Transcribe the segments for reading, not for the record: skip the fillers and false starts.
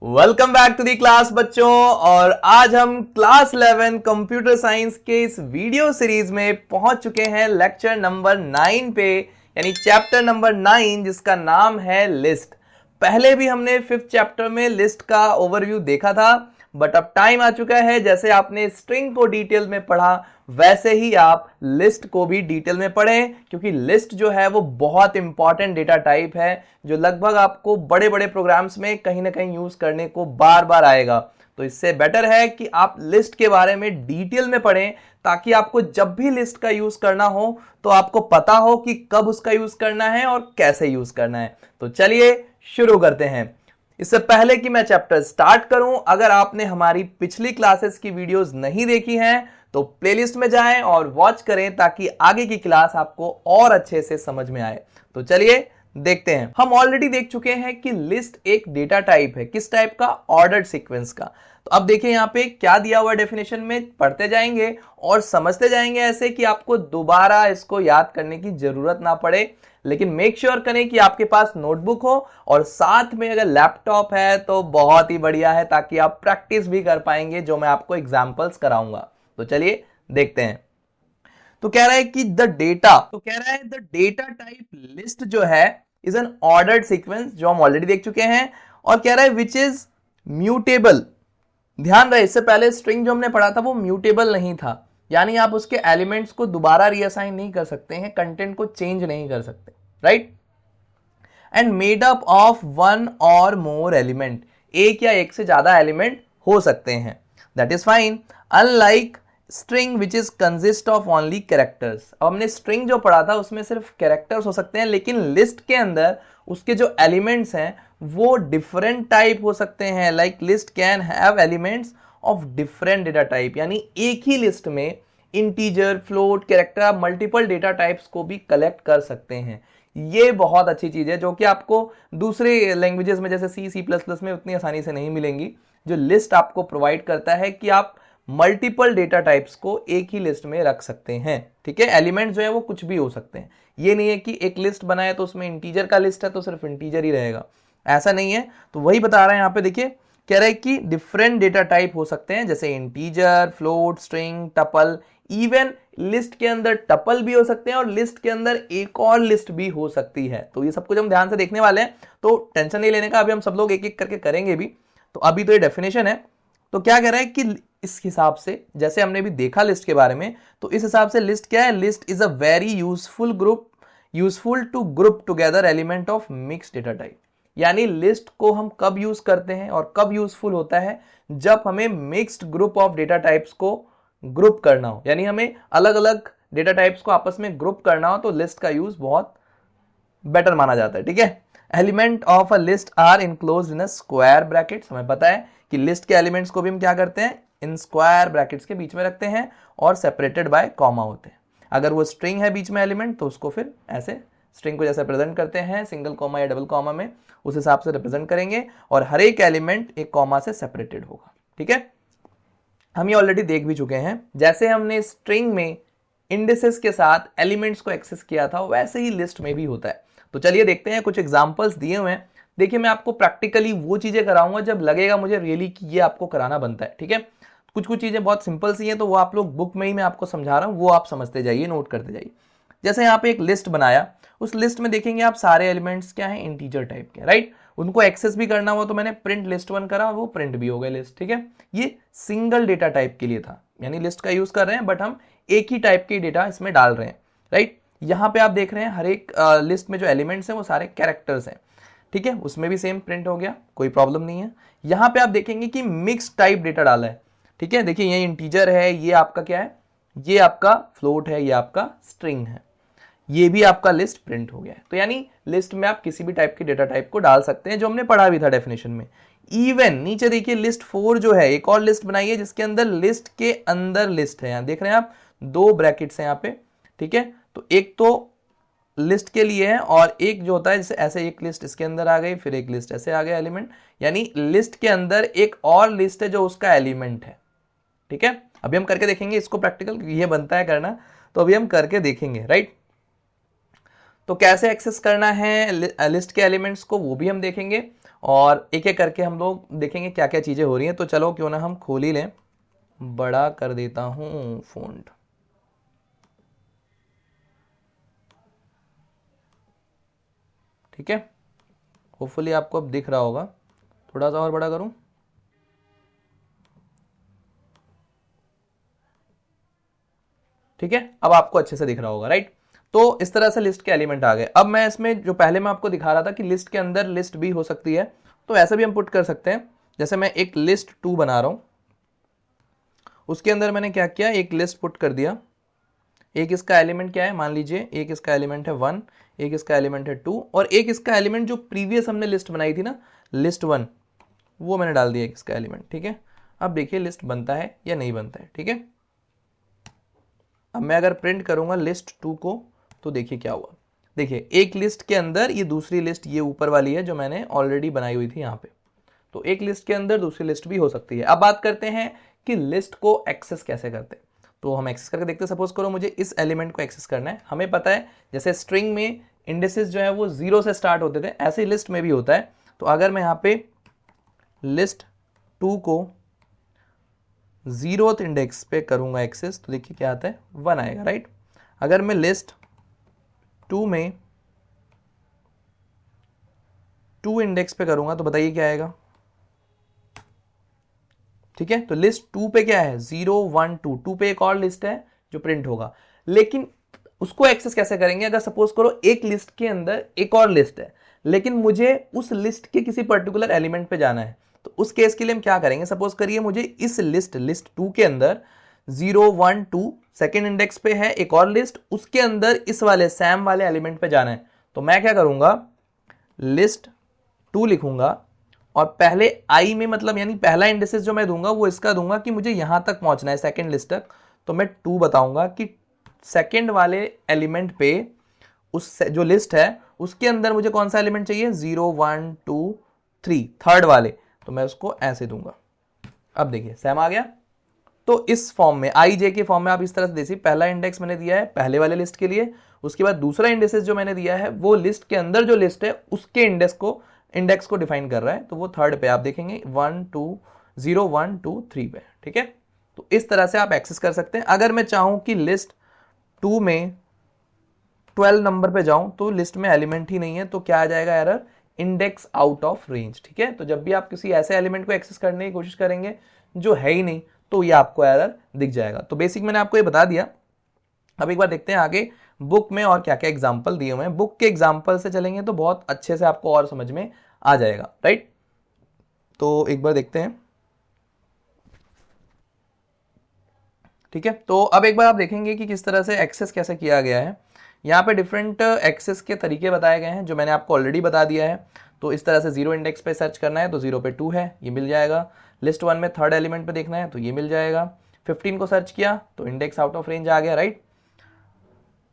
Welcome back to the class बच्चों। और आज हम क्लास 11 कंप्यूटर साइंस के इस वीडियो सीरीज में पहुंच चुके हैं लेक्चर नंबर 9 पे, यानी चैप्टर नंबर 9 जिसका नाम है लिस्ट। पहले भी हमने 5th चैप्टर में लिस्ट का ओवरव्यू देखा था, बट अब टाइम आ चुका है जैसे आपने स्ट्रिंग को डिटेल में पढ़ा वैसे ही आप लिस्ट को भी डिटेल में पढ़ें, क्योंकि लिस्ट जो है वो बहुत इंपॉर्टेंट डेटा टाइप है जो लगभग आपको बड़े बड़े प्रोग्राम्स में कहीं ना कहीं यूज करने को बार बार आएगा। तो इससे बेटर है कि आप लिस्ट के बारे में डिटेल में पढ़ें, ताकि आपको जब भी लिस्ट का यूज करना हो तो आपको पता हो कि कब उसका यूज करना है और कैसे यूज करना है। तो चलिए शुरू करते हैं। इससे पहले कि मैं चैप्टर स्टार्ट करूं, अगर आपने हमारी पिछली क्लासेस की वीडियोस नहीं देखी हैं तो प्लेलिस्ट में जाएं और वॉच करें, ताकि आगे की क्लास आपको और अच्छे से समझ में आए। तो चलिए देखते हैं। हम ऑलरेडी देख चुके हैं कि लिस्ट एक डेटा टाइप है। किस टाइप का? ऑर्डर्ड सीक्वेंस का। तो अब देखिए यहाँ पे क्या दिया हुआ डेफिनेशन में, पढ़ते जाएंगे और समझते जाएंगे ऐसे कि आपको दोबारा इसको याद करने की जरूरत ना पड़े। लेकिन मेक श्योर करें कि आपके पास नोटबुक हो और साथ में अगर लैपटॉप है तो बहुत ही बढ़िया है, ताकि आप प्रैक्टिस भी कर पाएंगे जो मैं आपको एग्जांपल्स कराऊंगा। तो चलिए देखते हैं। तो कह रहा है कि द डेटा टाइप लिस्ट जो है इज एन ऑर्डर्ड सीक्वेंस, जो हम ऑलरेडी देख चुके हैं। और कह रहा है विच इज म्यूटेबल। ध्यान रहे, इससे पहले स्ट्रिंग जो हमने पढ़ा था वो म्यूटेबल नहीं था, यानी आप उसके एलिमेंट्स को दोबारा रीअसाइन नहीं कर सकते हैं, कंटेंट को चेंज नहीं कर सकते, right. And made up of one और मोर एलिमेंट, एक या एक से ज्यादा एलिमेंट हो सकते हैं, that is fine. Unlike string which is consist of only characters. अब हमने स्ट्रिंग जो पढ़ा था उसमें सिर्फ कैरेक्टर्स हो सकते हैं, लेकिन लिस्ट के अंदर उसके जो एलिमेंट्स हैं वो डिफरेंट टाइप हो सकते हैं। Like list can have elements of different data type, यानी एक ही लिस्ट में integer, float, character, multiple data types को भी कलेक्ट कर सकते हैं। ये बहुत अच्छी चीज है जो कि आपको दूसरे लैंग्वेजेस में जैसे सी प्लस प्लस में उतनी आसानी से नहीं मिलेंगी। जो लिस्ट आपको प्रोवाइड करता है कि आप मल्टीपल डेटा टाइप्स को एक ही लिस्ट में रख सकते हैं, ठीक है। एलिमेंट जो है वो कुछ भी हो सकते हैं, ये नहीं है कि एक लिस्ट बनाए तो उसमें इंटीजर का लिस्ट है तो सिर्फ इंटीजर ही रहेगा, ऐसा नहीं है। तो वही बता रहा है यहाँ पे, देखिए कह रहा है कि डिफरेंट डेटा टाइप हो सकते हैं, जैसे integer, float, string, tuple. Even list के अंदर टपल भी हो सकते हैं और लिस्ट के अंदर एक और लिस्ट भी हो सकती है। तो ये सब कुछ हम ध्यान से देखने वाले हैं, तो टेंशन नहीं लेने का, अभी हम सब लोग एक एक करके करेंगे भी। तो अभी तो ये डेफिनेशन है। तो क्या कह रहा है कि इस हिसाब से, जैसे हमने भी देखा लिस्ट के बारे में, तो इस हिसाब से लिस्ट क्या है? List is a very useful to group together element of mixed data type. यानी लिस्ट को हम कब यूज करते हैं और कब यूजफुल होता है? जब हमें mixed group of data types को ग्रुप करना हो, यानी हमें अलग अलग डेटा टाइप्स को आपस में ग्रुप करना हो, तो लिस्ट का यूज बहुत बेटर माना जाता है, ठीक है। Element of a list are enclosed in a square brackets. हमें पता है कि लिस्ट के एलिमेंट्स को भी हम क्या करते हैं? इन स्क्वायर ब्रैकेट्स के बीच में रखते हैं और सेपरेटेड बाय कॉमा होते हैं। अगर वो स्ट्रिंग है बीच में एलिमेंट, तो उसको फिर ऐसे स्ट्रिंग को जैसे प्रेजेंट करते हैं सिंगल कॉमा या डबल कॉमा में, उस हिसाब से रिप्रेजेंट करेंगे और हर एक एलिमेंट एक कॉमा से सेपरेटेड होगा, ठीक है। हम ये ऑलरेडी देख भी चुके हैं, जैसे हमने स्ट्रिंग में इंडिसेस के साथ एलिमेंट्स को एक्सेस किया था वैसे ही लिस्ट में भी होता है। तो चलिए देखते हैं, कुछ एग्जांपल्स दिए हुए हैं। देखिए मैं आपको प्रैक्टिकली वो चीजें कराऊंगा जब लगेगा मुझे रियली कि ये आपको कराना बनता है, ठीक है। कुछ कुछ चीजें बहुत सिंपल सी हैं, तो वो आप लोग बुक में ही मैं आपको समझा रहा हूँ, वो आप समझते जाइए, नोट करते जाइए। जैसे यहाँ पे एक लिस्ट बनाया, उस लिस्ट में देखेंगे आप सारे एलिमेंट्स क्या हैं? इंटीजर टाइप के, राइट। उनको एक्सेस भी करना हुआ तो मैंने प्रिंट लिस्ट 1 करा, वो प्रिंट भी हो गए लिस्ट, ठीक है। ये सिंगल डेटा टाइप के लिए था, यानी लिस्ट का यूज कर रहे हैं बट हम एक ही टाइप के डेटा इसमें डाल रहे हैं, राइट। यहाँ पे आप देख रहे हैं हर एक लिस्ट में जो एलिमेंट्स हैं वो सारे कैरेक्टर्स हैं, ठीक है। उसमें भी सेम प्रिंट हो गया, कोई प्रॉब्लम नहीं है। यहाँ पे आप देखेंगे कि मिक्स टाइप डेटा डाला है, ठीक है। देखिए ये इंटीजर है, ये आपका क्या है? ये आपका फ्लोट है, ये आपका स्ट्रिंग है, ये भी आपका लिस्ट प्रिंट हो गया है। तो यानी लिस्ट में आप किसी भी टाइप के डेटा टाइप को डाल सकते हैं, जो हमने पढ़ा भी था डेफिनेशन में। इवन नीचे देखिए लिस्ट 4 जो है, एक और लिस्ट बनाई है जिसके अंदर लिस्ट के अंदर लिस्ट है। यहाँ देख रहे हैं आप, 2 ब्रैकेट्स हैं यहाँ पे, ठीक है। तो एक तो लिस्ट के लिए है और एक जो होता है जैसे ऐसे एक लिस्ट इसके अंदर आ गई, फिर एक लिस्ट ऐसे आ गया एलिमेंट, यानी लिस्ट के अंदर एक और लिस्ट है जो उसका एलिमेंट है, ठीक है। अभी हम करके देखेंगे इसको प्रैक्टिकल, ये बनता है करना, तो अभी हम करके देखेंगे, राइट। तो कैसे एक्सेस करना है लिस्ट के एलिमेंट्स को वो भी हम देखेंगे। और एक एक करके हम लोग देखेंगे क्या क्या चीज़ें हो रही हैं। तो चलो क्यों ना हम खोल ही लें, बड़ा कर देता हूँ फ़ॉन्ट। ठीक है, होपफुली आपको अब दिख रहा होगा। थोड़ा सा और बड़ा करूँ, ठीक है, अब आपको अच्छे से दिख रहा होगा, राइट। तो इस तरह से लिस्ट के एलिमेंट आ गए। अब मैं इसमें जो पहले मैं आपको दिखा रहा था कि लिस्ट के अंदर लिस्ट भी हो सकती है, तो ऐसा भी हम पुट कर सकते हैं। जैसे मैं एक लिस्ट 2 बना रहा हूं, उसके अंदर मैंने क्या किया, एक लिस्ट पुट कर दिया। एक इसका एलिमेंट क्या है, मान लीजिए एक इसका एलिमेंट है 1, एक इसका एलिमेंट है 2, और एक इसका एलिमेंट जो प्रीवियस हमने लिस्ट बनाई थी ना, लिस्ट 1, वो मैंने डाल दिया एक इसका एलिमेंट। ठीक है, अब देखिए लिस्ट बनता है या नहीं बनता है। ठीक है, अब मैं अगर प्रिंट करूंगा लिस्ट 2 को, तो देखिए क्या हुआ। देखिए एक लिस्ट के अंदर ये दूसरी लिस्ट, ये ऊपर वाली है जो मैंने ऑलरेडी बनाई हुई थी यहाँ पे, तो एक लिस्ट के अंदर दूसरी लिस्ट भी हो सकती है। अब बात करते हैं कि लिस्ट को एक्सेस कैसे करते हैं, तो हम एक्सेस करके देखते हैं। सपोज करो मुझे इस एलिमेंट को एक्सेस करना है। हमें पता है जैसे स्ट्रिंग में इंडेक्सेस जो है वो 0 से स्टार्ट होते थे, ऐसे ही लिस्ट में भी होता है। तो अगर मैं यहाँ पे लिस्ट 2 को 0th इंडेक्स पे करूंगा एक्सेस, तो देखिए क्या आता है, 1 आएगा, राइट। अगर मैं लिस्ट 2 में 2 इंडेक्स पे करूंगा तो बताइए क्या आएगा। ठीक है, तो लिस्ट 2 पे क्या है, 0 1 2, 2 पे एक और लिस्ट है जो प्रिंट होगा। लेकिन उसको एक्सेस कैसे करेंगे, अगर सपोज करो एक लिस्ट के अंदर एक और लिस्ट है, लेकिन मुझे उस लिस्ट के किसी पर्टिकुलर एलिमेंट पे जाना है, तो उस केस के लिए हम क्या करेंगे। सपोज करिए मुझे इस लिस्ट 2 के अंदर 0 1 2 सेकेंड इंडेक्स पे है एक और लिस्ट, उसके अंदर इस वाले सैम वाले एलिमेंट पे जाना है। तो मैं क्या करूंगा, लिस्ट 2 लिखूंगा, और पहले आई में मतलब यानी पहला इंडेक्सेस जो मैं दूंगा वो इसका दूंगा कि मुझे यहां तक पहुंचना है, सेकंड लिस्ट तक। तो मैं 2 बताऊंगा कि सेकंड वाले एलिमेंट पे उस जो लिस्ट है उसके अंदर मुझे कौन सा एलिमेंट चाहिए, 0 1 2 3, थर्ड वाले। तो मैं उसको ऐसे दूंगा। अब देखिए सैम आ गया। तो इस फॉर्म में आई जे के फॉर्म में आप इस तरह से देखिए, पहला इंडेक्स मैंने दिया है पहले वाले लिस्ट के लिए, उसके बाद दूसरा इंडेक्सेस जो मैंने दिया है वो लिस्ट के अंदर जो लिस्ट है उसके इंडेक्स को डिफाइन कर रहा है। तो वो थर्ड पे आप देखेंगे 1 2 0 1 2 3 पे। ठीक है, तो इस तरह से आप एक्सेस कर सकते हैं। अगर मैं चाहूं कि लिस्ट 2 में 12 नंबर पे जाऊं, तो लिस्ट में एलिमेंट ही नहीं है, तो क्या आ जाएगा error, index out of range. ठीक है, तो जब भी आप किसी ऐसे एलिमेंट को एक्सेस करने की कोशिश करेंगे जो है ही नहीं, तो ये आपको एरर दिख जाएगा। तो बेसिक मैंने आपको ये बता दिया। अब एक बार देखते हैं आगे बुक में और क्या क्या एग्जाम्पल दिए हुए हैं। बुक के एग्जाम्पल से चलेंगे तो बहुत अच्छे से आपको और समझ में आ जाएगा, राइट। तो एक बार देखते हैं। ठीक है, तो अब एक बार आप देखेंगे कि किस तरह से एक्सेस कैसे किया गया है। यहाँ पे डिफरेंट एक्सेस के तरीके बताए गए हैं जो मैंने आपको ऑलरेडी बता दिया है। तो इस तरह से 0 इंडेक्स पे सर्च करना है तो 0 पे 2 है, ये मिल जाएगा। लिस्ट 1 में थर्ड एलिमेंट पे देखना है तो ये मिल जाएगा। 15 को सर्च किया तो इंडेक्स आउट ऑफ रेंज आ गया, राइट।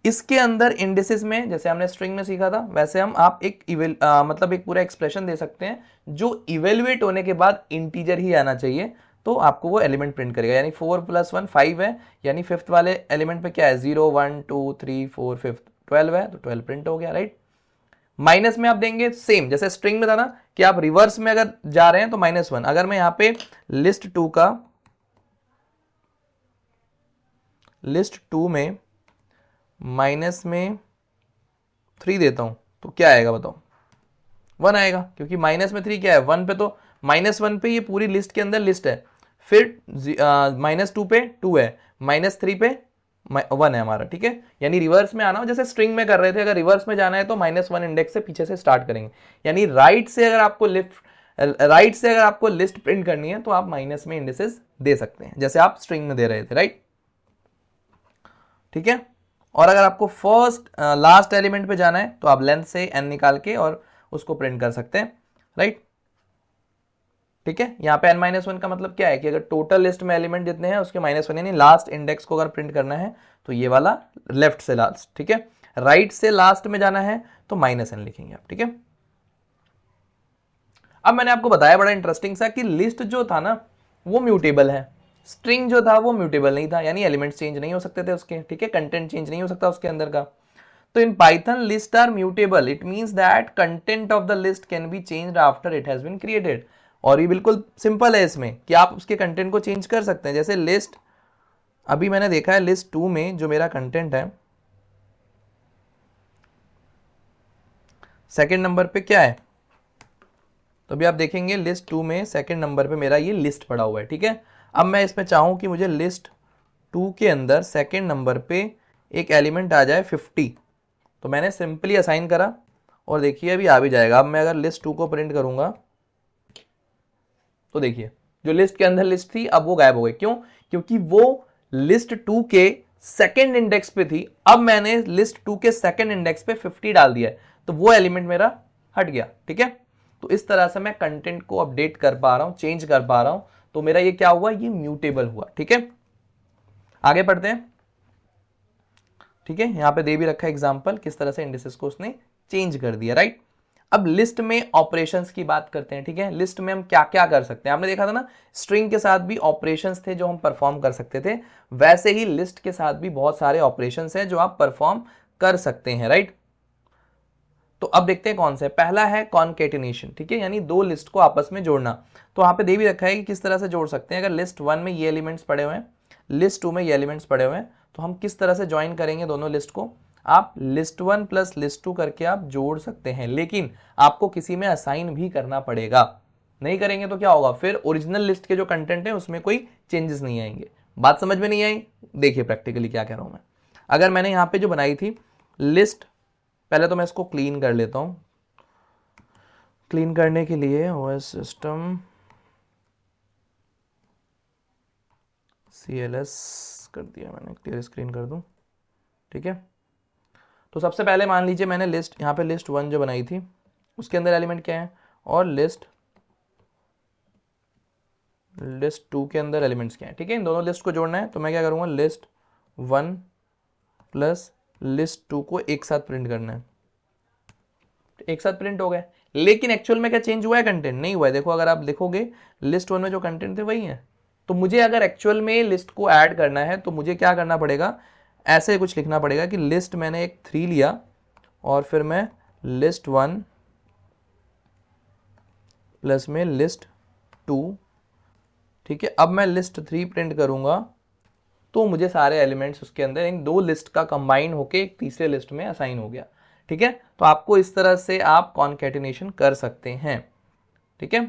इसके अंदर इंडेक्सेस में जैसे हमने स्ट्रिंग में सीखा था वैसे हम आप एक मतलब एक पूरा एक्सप्रेशन दे सकते हैं जो इवेल्युएट होने के बाद इंटीजर ही आना चाहिए, तो आपको वो एलिमेंट प्रिंट करेगा। यानी 4 + 1 5 है, यानी फिफ्थ वाले एलिमेंट पे क्या है, 0 1 2 3 4 5 12 है, तो 12 प्रिंट हो गया, राइट। माइनस में आप देंगे सेम जैसे स्ट्रिंग में था ना कि आप रिवर्स में अगर जा रहे हैं तो -1। अगर मैं यहाँ पे लिस्ट 2 में माइनस में 3 देता हूं तो क्या आएगा बताओ, 1 आएगा, क्योंकि माइनस में 3 क्या है, 1 पे, तो -1 पे ये पूरी लिस्ट के अंदर लिस्ट है। फिर -2 पे 2 है, -3 पे 1 है हमारा। ठीक है, यानी रिवर्स में आना हो, जैसे स्ट्रिंग में कर रहे थे, अगर रिवर्स में जाना है तो -1 इंडेक्स से पीछे से स्टार्ट करेंगे। यानी राइट से अगर आपको लिस्ट प्रिंट करनी है तो आप माइनस में इंडेक्सेस दे सकते हैं, जैसे आप स्ट्रिंग में दे रहे थे, राइट। ठीक है, और अगर आपको लास्ट एलिमेंट पे जाना है तो आप लेंथ से n निकाल के और उसको प्रिंट कर सकते हैं, राइट। ठीक है, यहाँ पे n-1 का मतलब क्या है कि अगर टोटल लिस्ट में एलिमेंट जितने हैं उसके -1 यानी लास्ट इंडेक्स को अगर प्रिंट करना है तो ये वाला लेफ्ट से लास्ट। ठीक है, राइट से लास्ट में जाना है तो -n लिखेंगे आप। ठीक है, अब मैंने आपको बताया बड़ा इंटरेस्टिंग सा कि लिस्ट जो था ना वो म्यूटेबल है, स्ट्रिंग जो था वो म्यूटेबल नहीं था, यानी एलिमेंट्स चेंज नहीं हो सकते थे उसके। ठीक है, कंटेंट चेंज नहीं हो सकता उसके अंदर का। तो in Python list are mutable, it means that content of the list can be changed after it has been created. और ये बिल्कुल सिंपल है इसमें कि आप उसके कंटेंट को चेंज कर सकते हैं। जैसे लिस्ट, अभी मैंने देखा है लिस्ट 2 में जो मेरा कंटेंट है सेकंड नंबर पे क्या है, तो अभी आप देखेंगे लिस्ट 2 में सेकंड नंबर पे मेरा ये लिस्ट पड़ा हुआ है, ठीक है। अब मैं इसमें चाहूं कि मुझे लिस्ट 2 के अंदर सेकंड नंबर पे एक एलिमेंट आ जाए 50, तो मैंने सिंपली असाइन करा और देखिए अभी आ भी जाएगा। अब मैं अगर लिस्ट 2 को प्रिंट करूंगा तो देखिए जो लिस्ट के अंदर लिस्ट थी अब वो गायब हो गई। क्यों? क्योंकि वो लिस्ट 2 के सेकंड इंडेक्स पे थी, अब मैंने लिस्ट 2 के सेकंड इंडेक्स पे 50 डाल दिया है, तो वो एलिमेंट मेरा हट गया, ठीक है। तो इस तरह से मैं कंटेंट को अपडेट कर पा रहा हूं, चेंज कर पा रहा हूं, तो मेरा ये क्या हुआ, ये म्यूटेबल हुआ, ठीक है। आगे पढ़ते हैं, ठीक है। यहां पे दे भी रखा है एग्जांपल किस तरह से इंडिसेस को उसने चेंज कर दिया, राइट। अब लिस्ट में ऑपरेशंस की बात करते हैं, ठीक है। लिस्ट में हम क्या क्या कर सकते हैं, आपने देखा था ना स्ट्रिंग के साथ भी ऑपरेशंस थे जो हम परफॉर्म कर सकते थे, वैसे ही लिस्ट के साथ भी बहुत सारे ऑपरेशंस हैं जो आप परफॉर्म कर सकते हैं, राइट। तो अब देखते हैं कौन से। पहला है कॉन्केटिनेशन, ठीक है, यानी दो लिस्ट को आपस में जोड़ना। तो वहां पे दे भी रखा है कि किस तरह से जोड़ सकते हैं। अगर लिस्ट 1 में ये एलिमेंट्स पड़े हुए हैं, लिस्ट 2 में ये एलिमेंट्स पड़े हुए हैं, तो हम किस तरह से ज्वाइन करेंगे दोनों लिस्ट को। आप लिस्ट 1 प्लस लिस्ट 2 करके आप जोड़ सकते हैं, लेकिन आपको किसी में असाइन भी करना पड़ेगा। नहीं करेंगे तो क्या होगा, फिर ओरिजिनल लिस्ट के जो कंटेंट है उसमें कोई चेंजेस नहीं आएंगे। बात समझ में नहीं आई? देखिए प्रैक्टिकली क्या कह रहा हूं मैं। अगर मैंने यहां पे जो बनाई थी लिस्ट, पहले तो मैं इसको क्लीन कर लेता हूं। क्लीन करने के लिए ओएस सिस्टम CLS कर दिया मैंने, क्लियर स्क्रीन कर दूं, ठीक है। तो सबसे पहले मान लीजिए मैंने लिस्ट, यहाँ पे लिस्ट 1 जो बनाई थी उसके अंदर एलिमेंट क्या है, और लिस्ट 2 के अंदर एलिमेंट्स क्या है, ठीक है। इन दोनों लिस्ट को जोड़ना है, तो मैं क्या करूँगा, लिस्ट 1 प्लस लिस्ट 2 को एक साथ प्रिंट करना है, एक साथ प्रिंट हो गए। लेकिन एक्चुअल में क्या चेंज हुआ है, कंटेंट नहीं हुआ है। देखो अगर आप देखोगे लिस्ट 1 में जो कंटेंट थे वही है। तो मुझे अगर एक्चुअल में लिस्ट को ऐड करना है तो मुझे क्या करना पड़ेगा, ऐसे कुछ लिखना पड़ेगा कि लिस्ट मैंने एक 3 लिया और फिर मैं लिस्ट 1 प्लस में लिस्ट 2, ठीक है। अब मैं लिस्ट 3 प्रिंट करूंगा तो मुझे सारे एलिमेंट्स उसके अंदर इन दो लिस्ट का कंबाइन होके एक तीसरे लिस्ट में असाइन हो गया, ठीक है। तो आपको इस तरह से आप कॉन्केटिनेशन कर सकते हैं, ठीक है।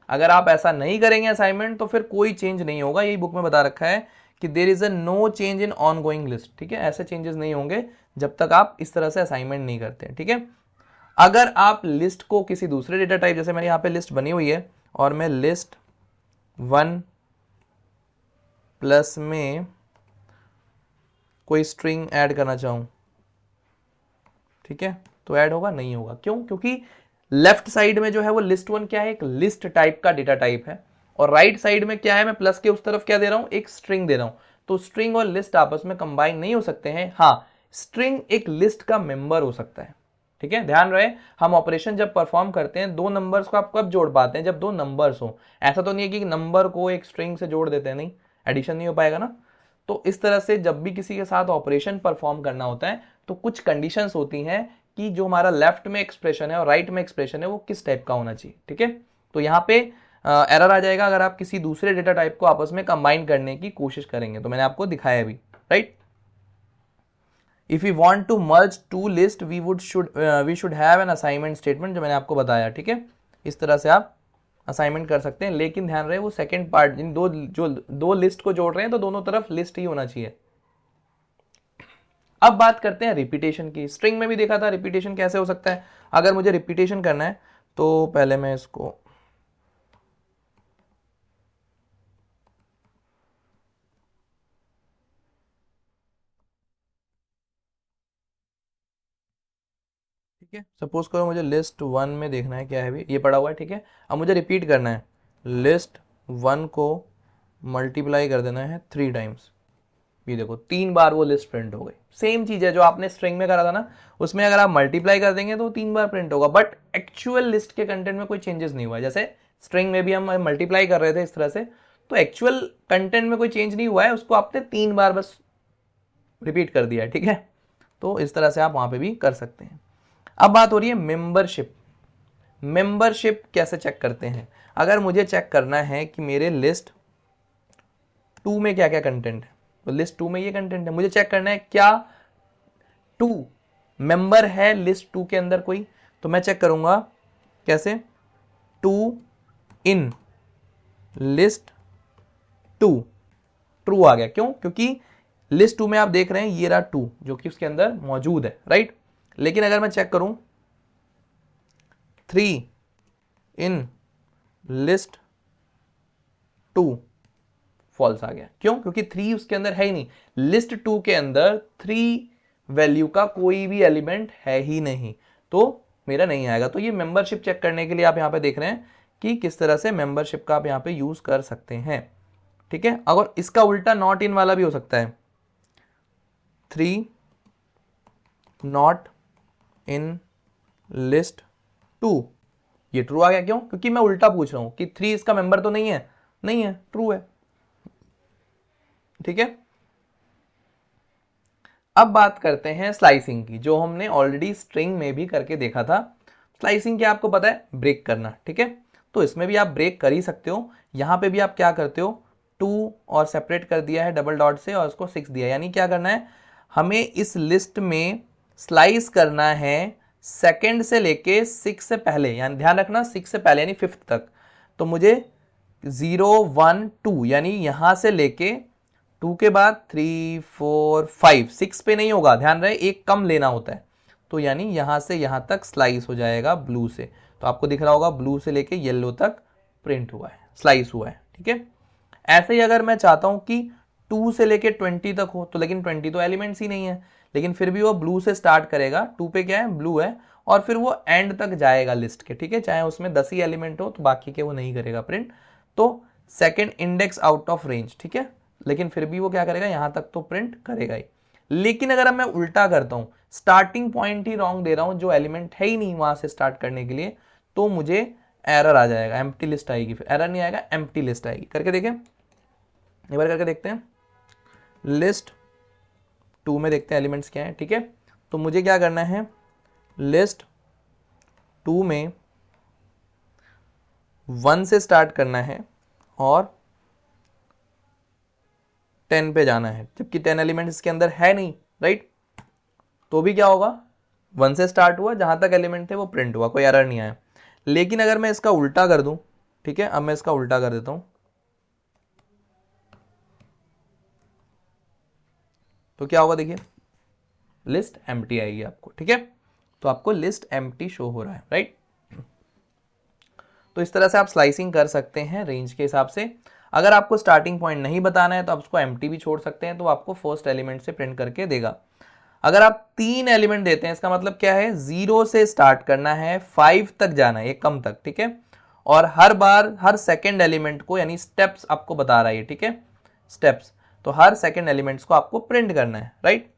अगर आप ऐसा नहीं करेंगे असाइनमेंट तो फिर कोई चेंज नहीं होगा। यही बुक में बता रखा है कि there is a no change in ongoing list, ठीक है। ऐसे चेंजेस नहीं होंगे जब तक आप इस तरह से असाइनमेंट नहीं करते, ठीक है। अगर आप लिस्ट को किसी दूसरे डेटा टाइप, जैसे मेरे यहाँ पे लिस्ट बनी हुई है और मैं लिस्ट 1 प्लस में कोई स्ट्रिंग ऐड करना चाहूं, ठीक है, तो ऐड होगा? नहीं होगा। क्यों? क्योंकि लेफ्ट साइड में जो है वो लिस्ट 1 क्या है, एक लिस्ट टाइप का डेटा टाइप है, और राइट साइड में क्या है, मैं प्लस के उस तरफ क्या दे रहा हूं, एक स्ट्रिंग दे रहा हूं। तो स्ट्रिंग और लिस्ट आपस में कंबाइन नहीं हो सकते हैं। हाँ, स्ट्रिंग एक लिस्ट का मेंबर हो सकता है, ठीक है। ध्यान रहे, हम ऑपरेशन जब परफॉर्म करते हैं दो नंबर्स को आप कब जोड़ पाते हैं, जब दो नंबर्स हो। ऐसा तो नहीं है कि नंबर को एक स्ट्रिंग से जोड़ देते हैं, नहीं, एडिशन नहीं हो पाएगा ना। तो इस तरह से जब भी किसी के साथ ऑपरेशन परफॉर्म करना होता है तो कुछ कंडीशंस होती हैं कि जो हमारा लेफ्ट में एक्सप्रेशन है और राइट में एक्सप्रेशन है वो किस टाइप का होना चाहिए, ठीक है। तो यहाँ पे एरर आ जाएगा अगर आप किसी दूसरे डेटा टाइप को आपस में कंबाइन करने की कोशिश करेंगे। तो मैंने आपको दिखाया भी, right. If you want to merge two list we should have an assignment statement, जो मैंने आपको बताया, ठीक है। इस तरह से आप असाइनमेंट कर सकते हैं, लेकिन ध्यान रहे वो सेकंड पार्ट, इन दो लिस्ट को जोड़ रहे हैं तो दोनों तरफ लिस्ट ही होना चाहिए। अब बात करते हैं रिपीटेशन की। स्ट्रिंग में भी देखा था रिपीटेशन कैसे हो सकता है। अगर मुझे रिपीटेशन करना है तो पहले मैं इसको ठीक है, सपोज करो मुझे लिस्ट 1 में देखना है क्या है, भी ये पड़ा हुआ है, ठीक है। अब मुझे रिपीट करना है, लिस्ट 1 को मल्टीप्लाई कर देना है 3 टाइम्स। ये देखो 3 बार वो लिस्ट प्रिंट हो गई। सेम चीज है जो आपने स्ट्रिंग में करा था ना, उसमें अगर आप मल्टीप्लाई कर देंगे तो 3 बार प्रिंट होगा, बट एक्चुअल लिस्ट के कंटेंट में कोई चेंजेस नहीं हुआ है। जैसे स्ट्रिंग में भी हम मल्टीप्लाई कर रहे थे इस तरह से, तो एक्चुअल कंटेंट में कोई चेंज नहीं हुआ है, उसको आपने 3 बार बस रिपीट कर दिया है, ठीक है। तो इस तरह से आप वहां पे भी कर सकते हैं। अब बात हो रही है मेंबरशिप। मेंबरशिप कैसे चेक करते हैं? अगर मुझे चेक करना है कि मेरे लिस्ट 2 में क्या क्या कंटेंट है, तो लिस्ट 2 में ये कंटेंट है, मुझे चेक करना है क्या 2 मेंबर है लिस्ट 2 के अंदर कोई, तो मैं चेक करूंगा कैसे 2 इन लिस्ट 2 ट्रू आ गया। क्यों? क्योंकि लिस्ट 2 में आप देख रहे हैं ये रहा 2 जो कि उसके अंदर मौजूद है, राइट। लेकिन अगर मैं चेक करूं 3 इन लिस्ट 2 फॉल्स आ गया। क्यों? क्योंकि 3 उसके अंदर है ही नहीं। लिस्ट 2 के अंदर 3 वैल्यू का कोई भी एलिमेंट है ही नहीं, तो मेरा नहीं आएगा। तो ये मेंबरशिप चेक करने के लिए आप यहां पे देख रहे हैं कि किस तरह से मेंबरशिप का आप यहां पे यूज कर सकते हैं, ठीक है। अगर इसका उल्टा नॉट इन वाला भी हो सकता है, 3 नॉट इन लिस्ट 2, ये ट्रू आ गया। क्यों? क्योंकि मैं उल्टा पूछ रहा हूं कि 3 इसका मेंबर तो नहीं है, नहीं है, ट्रू है, ठीक है। अब बात करते हैं स्लाइसिंग की, जो हमने ऑलरेडी स्ट्रिंग में भी करके देखा था। स्लाइसिंग क्या आपको पता है? ब्रेक करना, ठीक है। तो इसमें भी आप ब्रेक कर ही सकते हो। यहां पे भी आप क्या करते हो, 2 और सेपरेट कर दिया है डबल डॉट से और उसको 6 दिया, यानी क्या करना है, हमें इस लिस्ट में स्लाइस करना है सेकंड से लेके 6 से पहले, यानी ध्यान रखना 6 से पहले यानी 5th तक। तो मुझे 0 1 2 यानी यहां से लेके 2 के बाद 3 4 5 6 पे नहीं होगा, ध्यान रहे एक कम लेना होता है। तो यानी यहां से यहां तक स्लाइस हो जाएगा ब्लू से। तो आपको दिख रहा होगा ब्लू से लेके येलो तक प्रिंट हुआ है, स्लाइस हुआ है, ठीक है। ऐसे ही अगर मैं चाहता हूं कि 2 से लेके 20 तक हो, तो लेकिन 20 तो एलिमेंट्स ही नहीं है, लेकिन फिर भी वो ब्लू से स्टार्ट करेगा। 2 पे क्या है? ब्लू है, और फिर वो एंड तक जाएगा लिस्ट के, ठीक है। चाहे उसमें 10 ही एलिमेंट हो तो बाकी के वो नहीं करेगा प्रिंट। तो second index out of range, ठीक है, लेकिन फिर भी वो क्या करेगा, यहां तक तो प्रिंट करेगा ही। लेकिन अगर मैं उल्टा करता हूं, स्टार्टिंग पॉइंट ही रॉन्ग दे रहा हूं, जो एलिमेंट है ही नहीं वहां से स्टार्ट करने के लिए, तो मुझे एरर आ जाएगा, एम्प्टी लिस्ट आएगी। फिर एरर नहीं आएगा, एम्प्टी लिस्ट आएगी। करके देखें, एक बार करके देखते हैं। लिस्ट 2 में देखते हैं एलिमेंट्स क्या है, ठीक है। तो मुझे क्या करना है, लिस्ट 2 में 1 से स्टार्ट करना है और 10 पे जाना है, जबकि 10 एलिमेंट इसके अंदर है नहीं, राइट। तो भी क्या होगा, 1 से स्टार्ट हुआ, जहां तक एलिमेंट थे वो प्रिंट हुआ, कोई एरर नहीं आया। लेकिन अगर मैं इसका उल्टा कर दूं, ठीक है, अब मैं इसका उल्टा कर देता हूं, तो क्या होगा, देखिए लिस्ट एम्प्टी आएगी आपको, ठीक है। तो आपको लिस्ट एम्प्टी शो हो रहा है, राइट। तो इस तरह से आप स्लाइसिंग कर सकते हैं रेंज के हिसाब से। अगर आपको स्टार्टिंग पॉइंट नहीं बताना है तो आप उसको एम्प्टी भी छोड़ सकते हैं, तो आपको फर्स्ट एलिमेंट से प्रिंट करके देगा। अगर आप 3 एलिमेंट देते हैं, इसका मतलब क्या है, 0 से स्टार्ट करना है, 5 तक जाना है, एक कम तक, ठीक है। और हर बार हर सेकेंड एलिमेंट को, यानी स्टेप्स आपको बता रहा है, ठीक है, स्टेप्स। तो हर सेकेंड एलिमेंट्स को आपको प्रिंट करना है, राइट।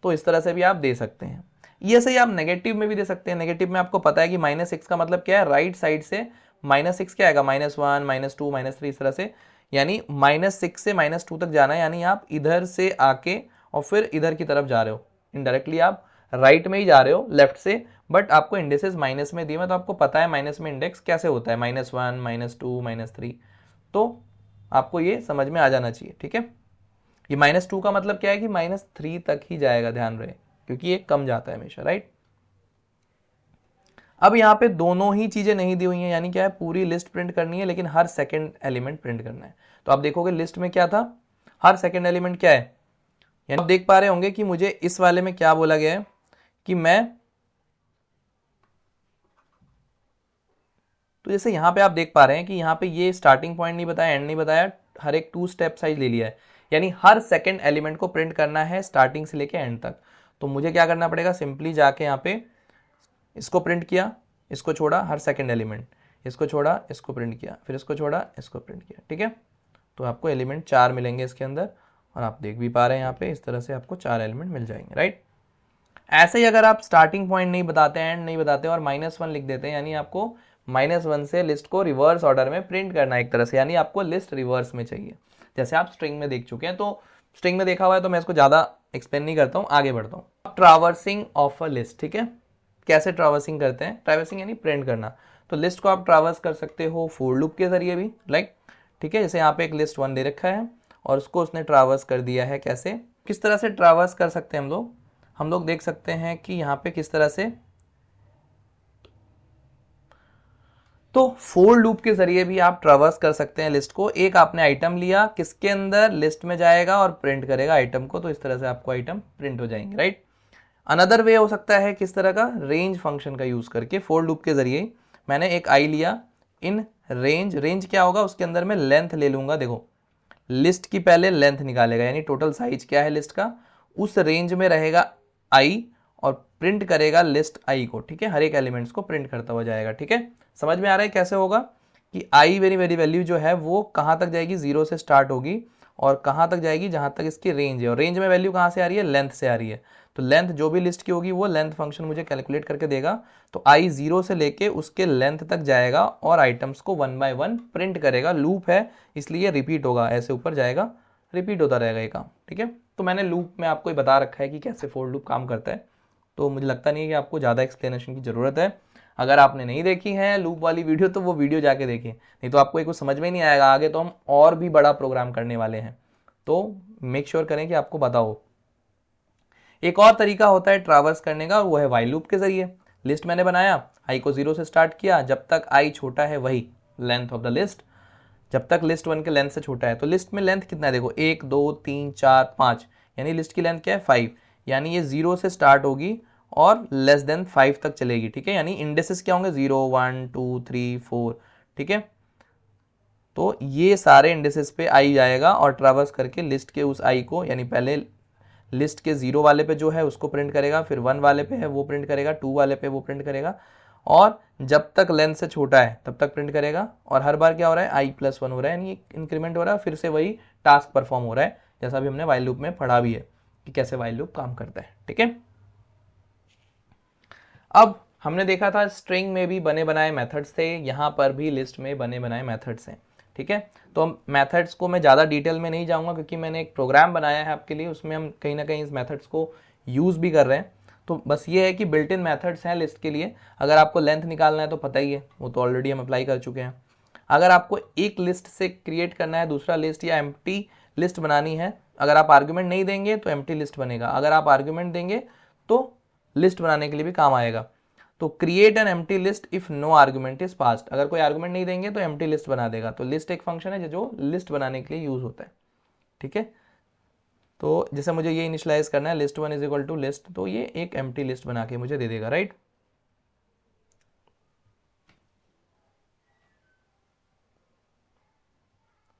तो इस तरह से भी आप दे सकते हैं। ये सही आप नेगेटिव में भी दे सकते हैं। नेगेटिव में आपको पता है कि -6 का मतलब क्या है, राइट साइड से -6 क्या आएगा, -1 -2 -3, इस तरह से, यानी -6 से -2 तक जाना है, यानी आप इधर से आके और फिर इधर की तरफ जा रहे हो। इनडायरेक्टली आप राइट में ही जा रहे हो लेफ्ट से, बट आपको इंडेक्सेस माइनस में दिए हैं, तो आपको पता है माइनस में इंडेक्स कैसे होता है, -1 -2 -3। तो आपको ये समझ में आ जाना चाहिए, ठीक है। ये -2 का मतलब क्या है कि -3 तक ही जाएगा, ध्यान रहे, क्योंकि ये कम जाता है हमेशा, राइट। अब यहाँ पे दोनों ही चीजें नहीं दी हुई हैं, यानी क्या है, पूरी लिस्ट प्रिंट करनी है लेकिन हर सेकंड एलिमेंट प्रिंट करना है। तो आप देखोगे लिस्ट में क्या था, हर सेकंड एलिमेंट क्या है, यानी आप देख पा रहे होंगे कि मुझे इस वाले में क्या बोला गया है कि मैं, तो जैसे यहाँ पे आप देख पा रहे हैं कि यहाँ पे ये स्टार्टिंग पॉइंट नहीं बताया, एंड नहीं बताया, हर एक 2 स्टेप साइज ले लिया है, यानी हर सेकंड एलिमेंट को प्रिंट करना है स्टार्टिंग से लेके एंड तक। तो मुझे क्या करना पड़ेगा, सिंपली जाके यहाँ पे इसको प्रिंट किया, इसको छोड़ा, हर सेकंड एलिमेंट, इसको छोड़ा, इसको प्रिंट किया, फिर इसको छोड़ा, इसको प्रिंट किया, ठीक है। तो आपको एलिमेंट 4 मिलेंगे इसके अंदर, और आप देख भी पा रहे हैं यहाँ पे इस तरह से आपको 4 एलिमेंट मिल जाएंगे, राइट। ऐसे ही अगर आप स्टार्टिंग पॉइंट नहीं बताते, एंड नहीं बताते और -1 लिख देते हैं, यानी आपको -1 से लिस्ट को रिवर्स ऑर्डर में प्रिंट करना है एक तरह से, यानी आपको लिस्ट रिवर्स में चाहिए, जैसे आप स्ट्रिंग में देख चुके हैं। तो स्ट्रिंग में देखा हुआ है तो मैं इसको ज़्यादा एक्सप्लेन नहीं करता हूँ, आगे बढ़ता हूँ। ट्रावर्सिंग ऑफ अ लिस्ट, ठीक है, कैसे ट्रावर्सिंग करते हैं, ट्रावर्सिंग यानी प्रिंट करना। तो लिस्ट को आप ट्रावर्स कर सकते हो फॉर लूप के जरिए भी, लाइक, ठीक है, जैसे यहाँ पे एक लिस्ट 1 दे रखा है और उसको उसने ट्रावर्स कर दिया है। कैसे, किस तरह से ट्रावर्स कर सकते हैं हम लोग देख सकते हैं कि यहाँ पे किस तरह से, तो फॉर लूप के जरिए भी आप ट्रावर्स कर सकते हैं लिस्ट को। एक आपने आइटम लिया, किसके अंदर, लिस्ट में जाएगा और प्रिंट करेगा आइटम को, तो इस तरह से आपको आइटम प्रिंट हो जाएंगे, राइट। अनदर वे हो सकता है किस तरह का, रेंज फंक्शन का यूज करके फॉर लूप के जरिए मैंने एक आई लिया, इन रेंज क्या होगा, उसके अंदर मैं लेंथ ले लूंगा। देखो लिस्ट की पहले लेंथ निकालेगा, यानी टोटल साइज क्या है लिस्ट का, उस रेंज में रहेगा आई और प्रिंट करेगा लिस्ट आई को, ठीक है, हर एक एलिमेंट्स को प्रिंट करता हुआ जाएगा, ठीक है। समझ में आ रहा है कैसे होगा कि आई वेरी वेरी वैल्यू जो है वो कहाँ तक जाएगी, 0 से स्टार्ट होगी और कहाँ तक जाएगी, जहाँ तक इसकी रेंज है, और रेंज में वैल्यू कहाँ से आ रही है, लेंथ से आ रही है। तो लेंथ जो भी लिस्ट की होगी वो लेंथ फंक्शन मुझे कैलकुलेट करके देगा। तो आई 0 से लेके उसके लेंथ तक जाएगा और आइटम्स को 1 बाय 1 प्रिंट करेगा। लूप है इसलिए रिपीट होगा, ऐसे ऊपर जाएगा, रिपीट होता रहेगा ये काम, ठीक है। तो मैंने लूप में आपको बता रखा है कि कैसे फॉर लूप काम करता है, तो मुझे लगता नहीं है कि आपको ज़्यादा एक्सप्लेनेशन की ज़रूरत है। अगर आपने नहीं देखी है लूप वाली वीडियो तो वो वीडियो जाके देखें, नहीं तो आपको ये कुछ समझ में नहीं आएगा। आगे तो हम और भी बड़ा प्रोग्राम करने वाले हैं, तो मेक श्योर करें कि आपको पता हो। एक और तरीका होता है ट्रावर्स करने का, वो है व्हाइल लूप के जरिए। लिस्ट मैंने बनाया, आई को 0 से स्टार्ट किया, जब तक आई छोटा है वही लेंथ ऑफ द लिस्ट, जब तक लिस्ट 1 के लेंथ से छोटा है। तो लिस्ट में लेंथ कितना है, देखो 1 2 3 4 5, यानी लिस्ट की लेंथ क्या है 5, यानी ये 0 से स्टार्ट होगी और लेस देन 5 तक चलेगी, ठीक है। यानी इंडेसेस क्या होंगे, 0 1 2 3 4, ठीक है। तो ये सारे इंडेसेस पे आई जाएगा और ट्रावर्स करके लिस्ट के उस आई को, यानी पहले लिस्ट के 0 वाले पे जो है उसको प्रिंट करेगा, फिर 1 वाले पे है वो प्रिंट करेगा, 2 वाले पे वो प्रिंट करेगा, और जब तक लेंथ से छोटा है तब तक प्रिंट करेगा। और हर बार क्या हो रहा है, i + 1 हो रहा है, यानी इंक्रीमेंट हो रहा है, फिर से वही टास्क परफॉर्म हो रहा है, जैसा भी हमने व्हाइल लूप में पढ़ा भी है कि कैसे व्हाइल लूप काम करता है, ठीक है। अब हमने देखा था स्ट्रिंग में भी बने बनाए मेथड्स थे, यहाँ पर भी लिस्ट में बने बनाए मेथड्स हैं, ठीक है। तो मेथड्स को मैं ज़्यादा डिटेल में नहीं जाऊँगा क्योंकि मैंने एक प्रोग्राम बनाया है आपके लिए, उसमें हम कहीं ना कहीं इस मेथड्स को यूज़ भी कर रहे हैं। तो बस ये है कि बिल्ट इन मेथड्स हैं लिस्ट के लिए। अगर आपको लेंथ निकालना है तो पता ही है, वो तो ऑलरेडी हम अप्लाई कर चुके हैं। अगर आपको एक लिस्ट से क्रिएट करना है दूसरा लिस्ट या एम्प्टी लिस्ट बनानी है, अगर आप आर्ग्यूमेंट नहीं देंगे तो एम्प्टी लिस्ट बनेगा, अगर आप आर्ग्यूमेंट देंगे तो लिस्ट बनाने के लिए भी काम आएगा। तो create an empty list if no argument is passed, अगर कोई आर्गुमेंट नहीं देंगे तो एम्प्टी लिस्ट बना देगा। तो लिस्ट एक फंक्शन है जो लिस्ट बनाने के लिए यूज होता है, ठीक है। तो जैसे मुझे ये इनिशियलाइज करना है list 1 is equal to list, तो ये एक एम्प्टी लिस्ट बना के मुझे दे देगा, राइट।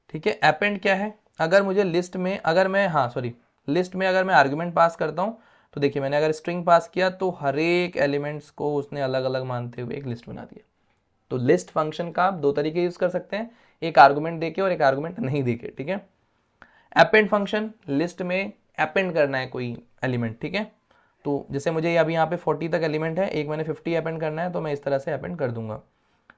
ठीक है, अपेंड क्या है, अगर मुझे लिस्ट में, अगर मैं, हाँ सॉरी, लिस्ट में अगर मैं आर्गुमेंट पास करता हूँ तो देखिए मैंने अगर स्ट्रिंग पास किया तो हर एक एलिमेंट्स को उसने अलग अलग मानते हुए एक लिस्ट बना दिया। तो लिस्ट फंक्शन का आप दो तरीके यूज कर सकते हैं, एक आर्गुमेंट देके और एक आर्गुमेंट नहीं देके, ठीक है। अपेंड फंक्शन, लिस्ट में अपेंड करना है कोई एलिमेंट, ठीक है। तो जैसे मुझे अभी यहाँ पे 40 तक एलिमेंट है, एक मैंने 50 अपेंड करना है तो मैं इस तरह से अपेंड कर दूंगा।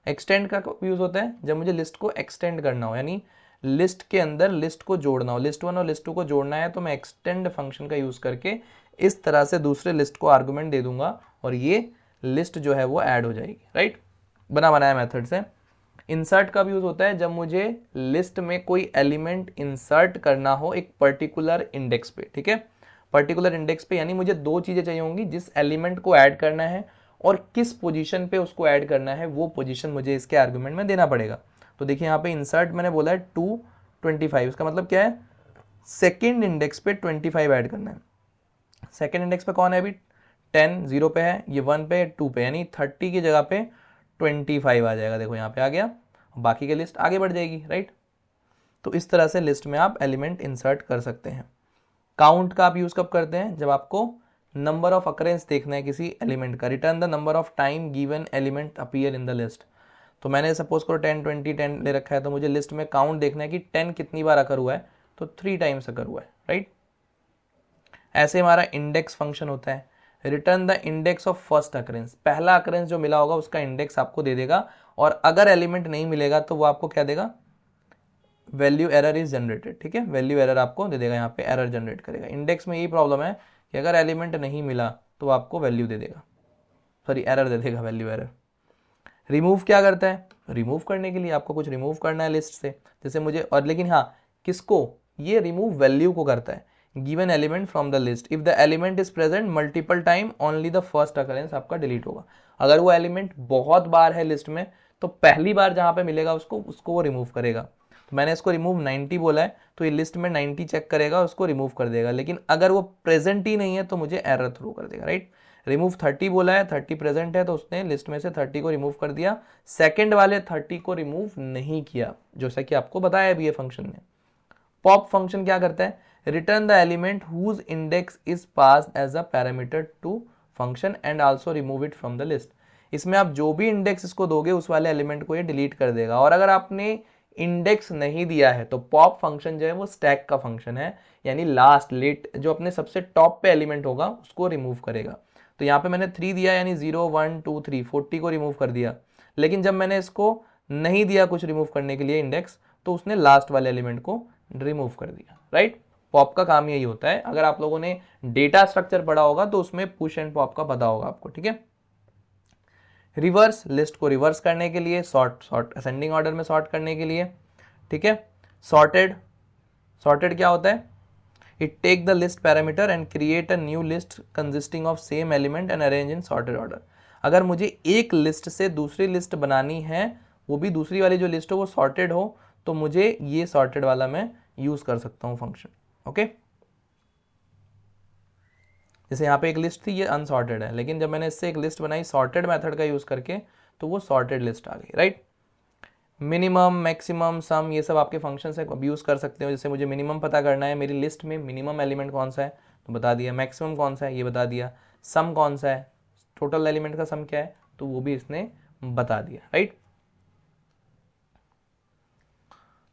एक्सटेंड का यूज होता है जब मुझे लिस्ट को एक्सटेंड करना हो, यानी लिस्ट के अंदर लिस्ट को जोड़ना हो, लिस्ट 1 और लिस्ट 2 को जोड़ना है तो मैं एक्सटेंड फंक्शन का यूज करके इस तरह से दूसरे लिस्ट को आर्गुमेंट दे दूंगा और ये लिस्ट जो है वो ऐड हो जाएगी, राइट। बना बनाया मेथड से। इंसर्ट का भी यूज होता है जब मुझे लिस्ट में कोई एलिमेंट इंसर्ट करना हो एक पर्टिकुलर इंडेक्स पे, ठीक है। पर्टिकुलर इंडेक्स पे यानी मुझे दो चीजें चाहिए होंगी, जिस एलिमेंट को ऐड करना है और किस पोजीशन पे उसको ऐड करना है, वो पोजीशन मुझे इसके आर्गुमेंट में देना पड़ेगा। तो देखिए यहाँ पे इंसर्ट मैंने बोला है 225, इसका मतलब क्या है, सेकेंड इंडेक्स पे 25 ऐड करना है। सेकेंड इंडेक्स पे कौन है अभी, 10 0 पे है, ये 1 पे 2 पे, यानी 30 की जगह पे 25 आ जाएगा। देखो यहाँ पे आ गया, बाकी की लिस्ट आगे बढ़ जाएगी, राइट। तो इस तरह से लिस्ट में आप एलिमेंट इंसर्ट कर सकते हैं। काउंट का आप यूज कब करते हैं, जब आपको नंबर ऑफ अकरेंस देखना है किसी एलिमेंट का। Return the number of time given element appear in the list. तो मैंने सपोज करो 10 20 10 ले रखा है, तो मुझे लिस्ट में काउंट देखना है कि 10 कितनी बार अकर हुआ है, तो 3 टाइम्स अकर हुआ है, राइट। ऐसे हमारा इंडेक्स फंक्शन होता है, return the index of first occurrence, पहला अकरेंस जो मिला होगा उसका इंडेक्स आपको दे देगा, और अगर एलिमेंट नहीं मिलेगा तो वो आपको क्या देगा, वैल्यू एरर इज जनरेटेड, ठीक है, वैल्यू एरर आपको दे देगा, यहाँ पे एरर जनरेट करेगा। इंडेक्स में यही प्रॉब्लम है कि अगर एलिमेंट नहीं मिला तो आपको वैल्यू दे देगा, सॉरी एरर दे देगा, वैल्यू एरर। रिमूव क्या करता है, रिमूव करने के लिए आपको कुछ रिमूव करना है लिस्ट से, जैसे मुझे, और लेकिन हाँ किसको, ये रिमूव वैल्यू को करता है। Given element from the list, if the element is present multiple time only the first occurrence आपका डिलीट होगा। अगर वो एलिमेंट बहुत बार है लिस्ट में तो पहली बार जहां पे मिलेगा उसको वो रिमूव करेगा। तो मैंने इसको रिमूव 90 बोला है तो ये लिस्ट में 90 चेक करेगा, उसको रिमूव कर देगा। लेकिन अगर वो प्रेजेंट ही नहीं है तो मुझे एरर थ्रो कर देगा, राइट। रिमूव 30 बोला है, 30 प्रेजेंट है तो उसने लिस्ट में से 30 को रिमूव कर दिया, सेकंड वाले 30 को रिमूव नहीं किया, जैसा कि आपको बताया भी ये फंक्शन ने। पॉप फंक्शन क्या करता है, return the element whose index is passed as a parameter to function and also remove it from the list. इसमें आप जो भी इंडेक्स इसको दोगे उस वाले एलिमेंट को ये डिलीट कर देगा। और अगर आपने इंडेक्स नहीं दिया है तो पॉप फंक्शन जो है वो स्टैक का फंक्शन है, यानी लास्ट लेट जो अपने सबसे टॉप पे एलिमेंट होगा उसको रिमूव करेगा। तो यहाँ पे मैंने 3 दिया, यानी 0 1 2 3 40 को रिमूव कर दिया। लेकिन जब मैंने इसको नहीं दिया कुछ रिमूव करने के लिए इंडेक्स, तो उसने लास्ट वाले एलिमेंट को रिमूव कर दिया, राइट। पॉप का काम यही होता है। अगर आप लोगों ने डेटा स्ट्रक्चर पढ़ा होगा तो उसमें पुश एंड पॉप का पता होगा आपको, ठीक है। रिवर्स, लिस्ट को रिवर्स करने के लिए, सॉर्ट असेंडिंग ऑर्डर में सॉर्ट करने के लिए, ठीक है। सॉर्टेड क्या होता है, it take the list parameter and create a new list consisting of same element and arrange in sorted order. अगर मुझे एक लिस्ट से दूसरी लिस्ट बनानी है, वो भी दूसरी वाली जो लिस्ट हो वो सॉर्टेड हो, तो मुझे ये सॉर्टेड वाला मैं यूज कर सकता हूं फंक्शन, ओके। जैसे यहाँ पे एक लिस्ट थी, ये अनसॉर्टेड है, लेकिन जब मैंने इससे एक लिस्ट बनाई सॉर्टेड मेथड का यूज करके तो वो सॉर्टेड लिस्ट आ गई, राइट। मिनिमम, मैक्सिमम, सम, ये सब आपके फंक्शन है, अब यूज कर सकते हो। जैसे मुझे मिनिमम पता करना है, मेरी लिस्ट में मिनिमम एलिमेंट कौन सा है तो बता दिया, मैक्सिमम कौन सा है ये बता दिया, सम कौन सा है, टोटल एलिमेंट का सम क्या है तो वो भी इसने बता दिया, राइट।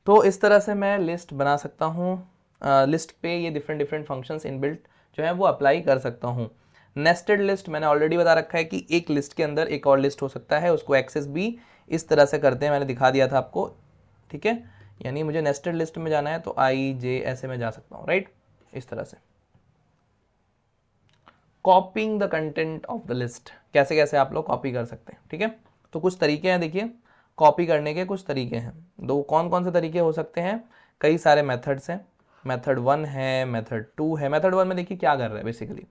तो इस तरह से मैं लिस्ट बना सकता हूँ। लिस्ट पे ये डिफरेंट फंक्शंस इनबिल्ट जो है वो अप्लाई कर सकता हूँ। नेस्टेड लिस्ट मैंने ऑलरेडी बता रखा है कि एक लिस्ट के अंदर एक और लिस्ट हो सकता है, उसको एक्सेस भी इस तरह से करते हैं, मैंने दिखा दिया था आपको, ठीक है। यानी मुझे नेस्टेड लिस्ट में जाना है तो आई जे ऐसे में जा सकता हूँ, राइट, इस तरह से। Copying the content of the list, कैसे कैसे आप लोग कॉपी कर सकते हैं, ठीक है। तो कुछ तरीके हैं, देखिए कॉपी करने के कुछ तरीके हैं। दो कौन कौन से तरीके हो सकते हैं, कई सारे मेथड्स हैं। मेथड 1 है, मेथड 2 है। मेथड 1 में देखिए क्या कर रहा है, बेसिकली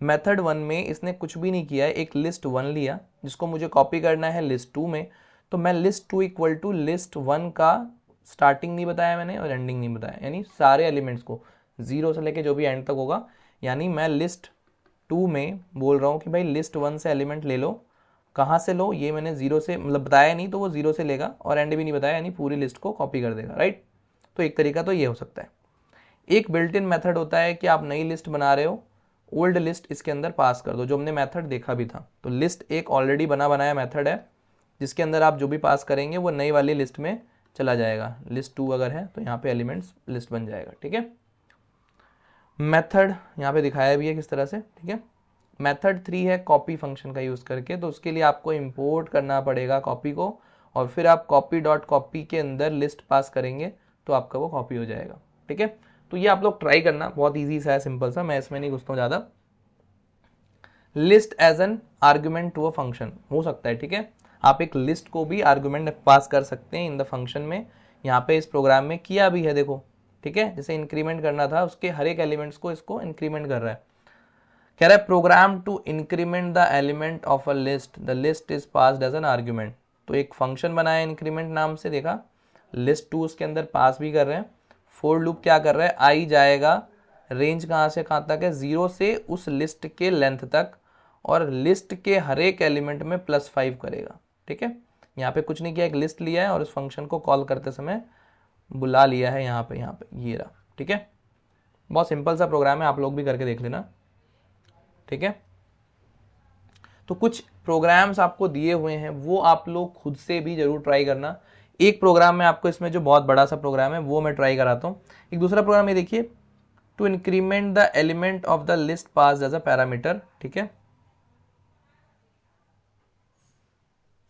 मेथड 1 में इसने कुछ भी नहीं किया है, एक लिस्ट 1 लिया जिसको मुझे कॉपी करना है लिस्ट 2 में। तो मैं लिस्ट 2 इक्वल टू लिस्ट 1 का स्टार्टिंग नहीं बताया मैंने और एंडिंग नहीं बताया, यानी सारे एलिमेंट्स को 0 से लेके जो भी एंड तक होगा, यानी मैं लिस्ट 2 में बोल रहा हूँ कि भाई लिस्ट 1 से एलिमेंट ले लो। कहाँ से लो, ये मैंने 0 से मतलब बताया नहीं तो वो 0 से लेगा, और एंड भी नहीं बताया, यानी पूरी लिस्ट को कॉपी कर देगा, राइट। तो एक तरीका तो ये हो सकता है। एक बिल्ट इन मेथड होता है कि आप नई लिस्ट बना रहे हो, ओल्ड लिस्ट इसके अंदर पास कर दो, जो हमने मेथड देखा भी था। तो लिस्ट एक ऑलरेडी बनाया मेथड है जिसके अंदर आप जो भी पास करेंगे वो नई वाली लिस्ट में चला जाएगा। लिस्ट 2 अगर है तो यहाँ पे एलिमेंट्स लिस्ट बन जाएगा, ठीक है। मेथड यहाँ पे दिखाया भी है किस तरह से, ठीक है। मेथड 3 है कॉपी फंक्शन का यूज़ करके, तो उसके लिए आपको इंपोर्ट करना पड़ेगा कॉपी को, और फिर आप कॉपी डॉट कॉपी के अंदर लिस्ट पास करेंगे तो आपका वो कॉपी हो जाएगा, ठीक है। तो ये आप लोग ट्राई करना, बहुत इजी सा है, सिंपल सा, मैं इसमें नहीं घुसता हूँ ज़्यादा। List as an argument to a function हो सकता है, ठीक है। आप एक लिस्ट को भी आर्गुमेंट पास कर सकते हैं इन द फंक्शन में। यहाँ पे इस प्रोग्राम में किया भी है, देखो, ठीक है। जैसे इंक्रीमेंट करना था, उसके हर एक एलिमेंट्स को इसको इंक्रीमेंट कर रहा है। कह रहा है program to increment the element of a list, the list is passed as an argument. तो एक फंक्शन बनाया इंक्रीमेंट नाम से, देखा, लिस्ट 2 उसके अंदर पास भी कर रहे हैं। फोर लूप क्या कर रहा है, आई जाएगा, रेंज कहाँ से कहाँ तक है, 0 से उस लिस्ट के लेंथ तक, और लिस्ट के हर एक एलिमेंट में +5 करेगा, ठीक है। यहाँ पे कुछ नहीं किया, एक लिस्ट लिया है और उस फंक्शन को कॉल करते समय बुला लिया है यहाँ पे ये रहा, ठीक है। बहुत सिंपल सा प्रोग्राम है, आप लोग भी करके देख लेना, ठीक है। तो कुछ प्रोग्राम्स आपको दिए हुए हैं, वो आप लोग खुद से भी जरूर ट्राई करना। एक प्रोग्राम में आपको, इसमें जो बहुत बड़ा सा प्रोग्राम है वो मैं ट्राई कराता हूँ। एक दूसरा प्रोग्राम ये देखिए, to increment the element of the list pass as a parameter, ठीक है,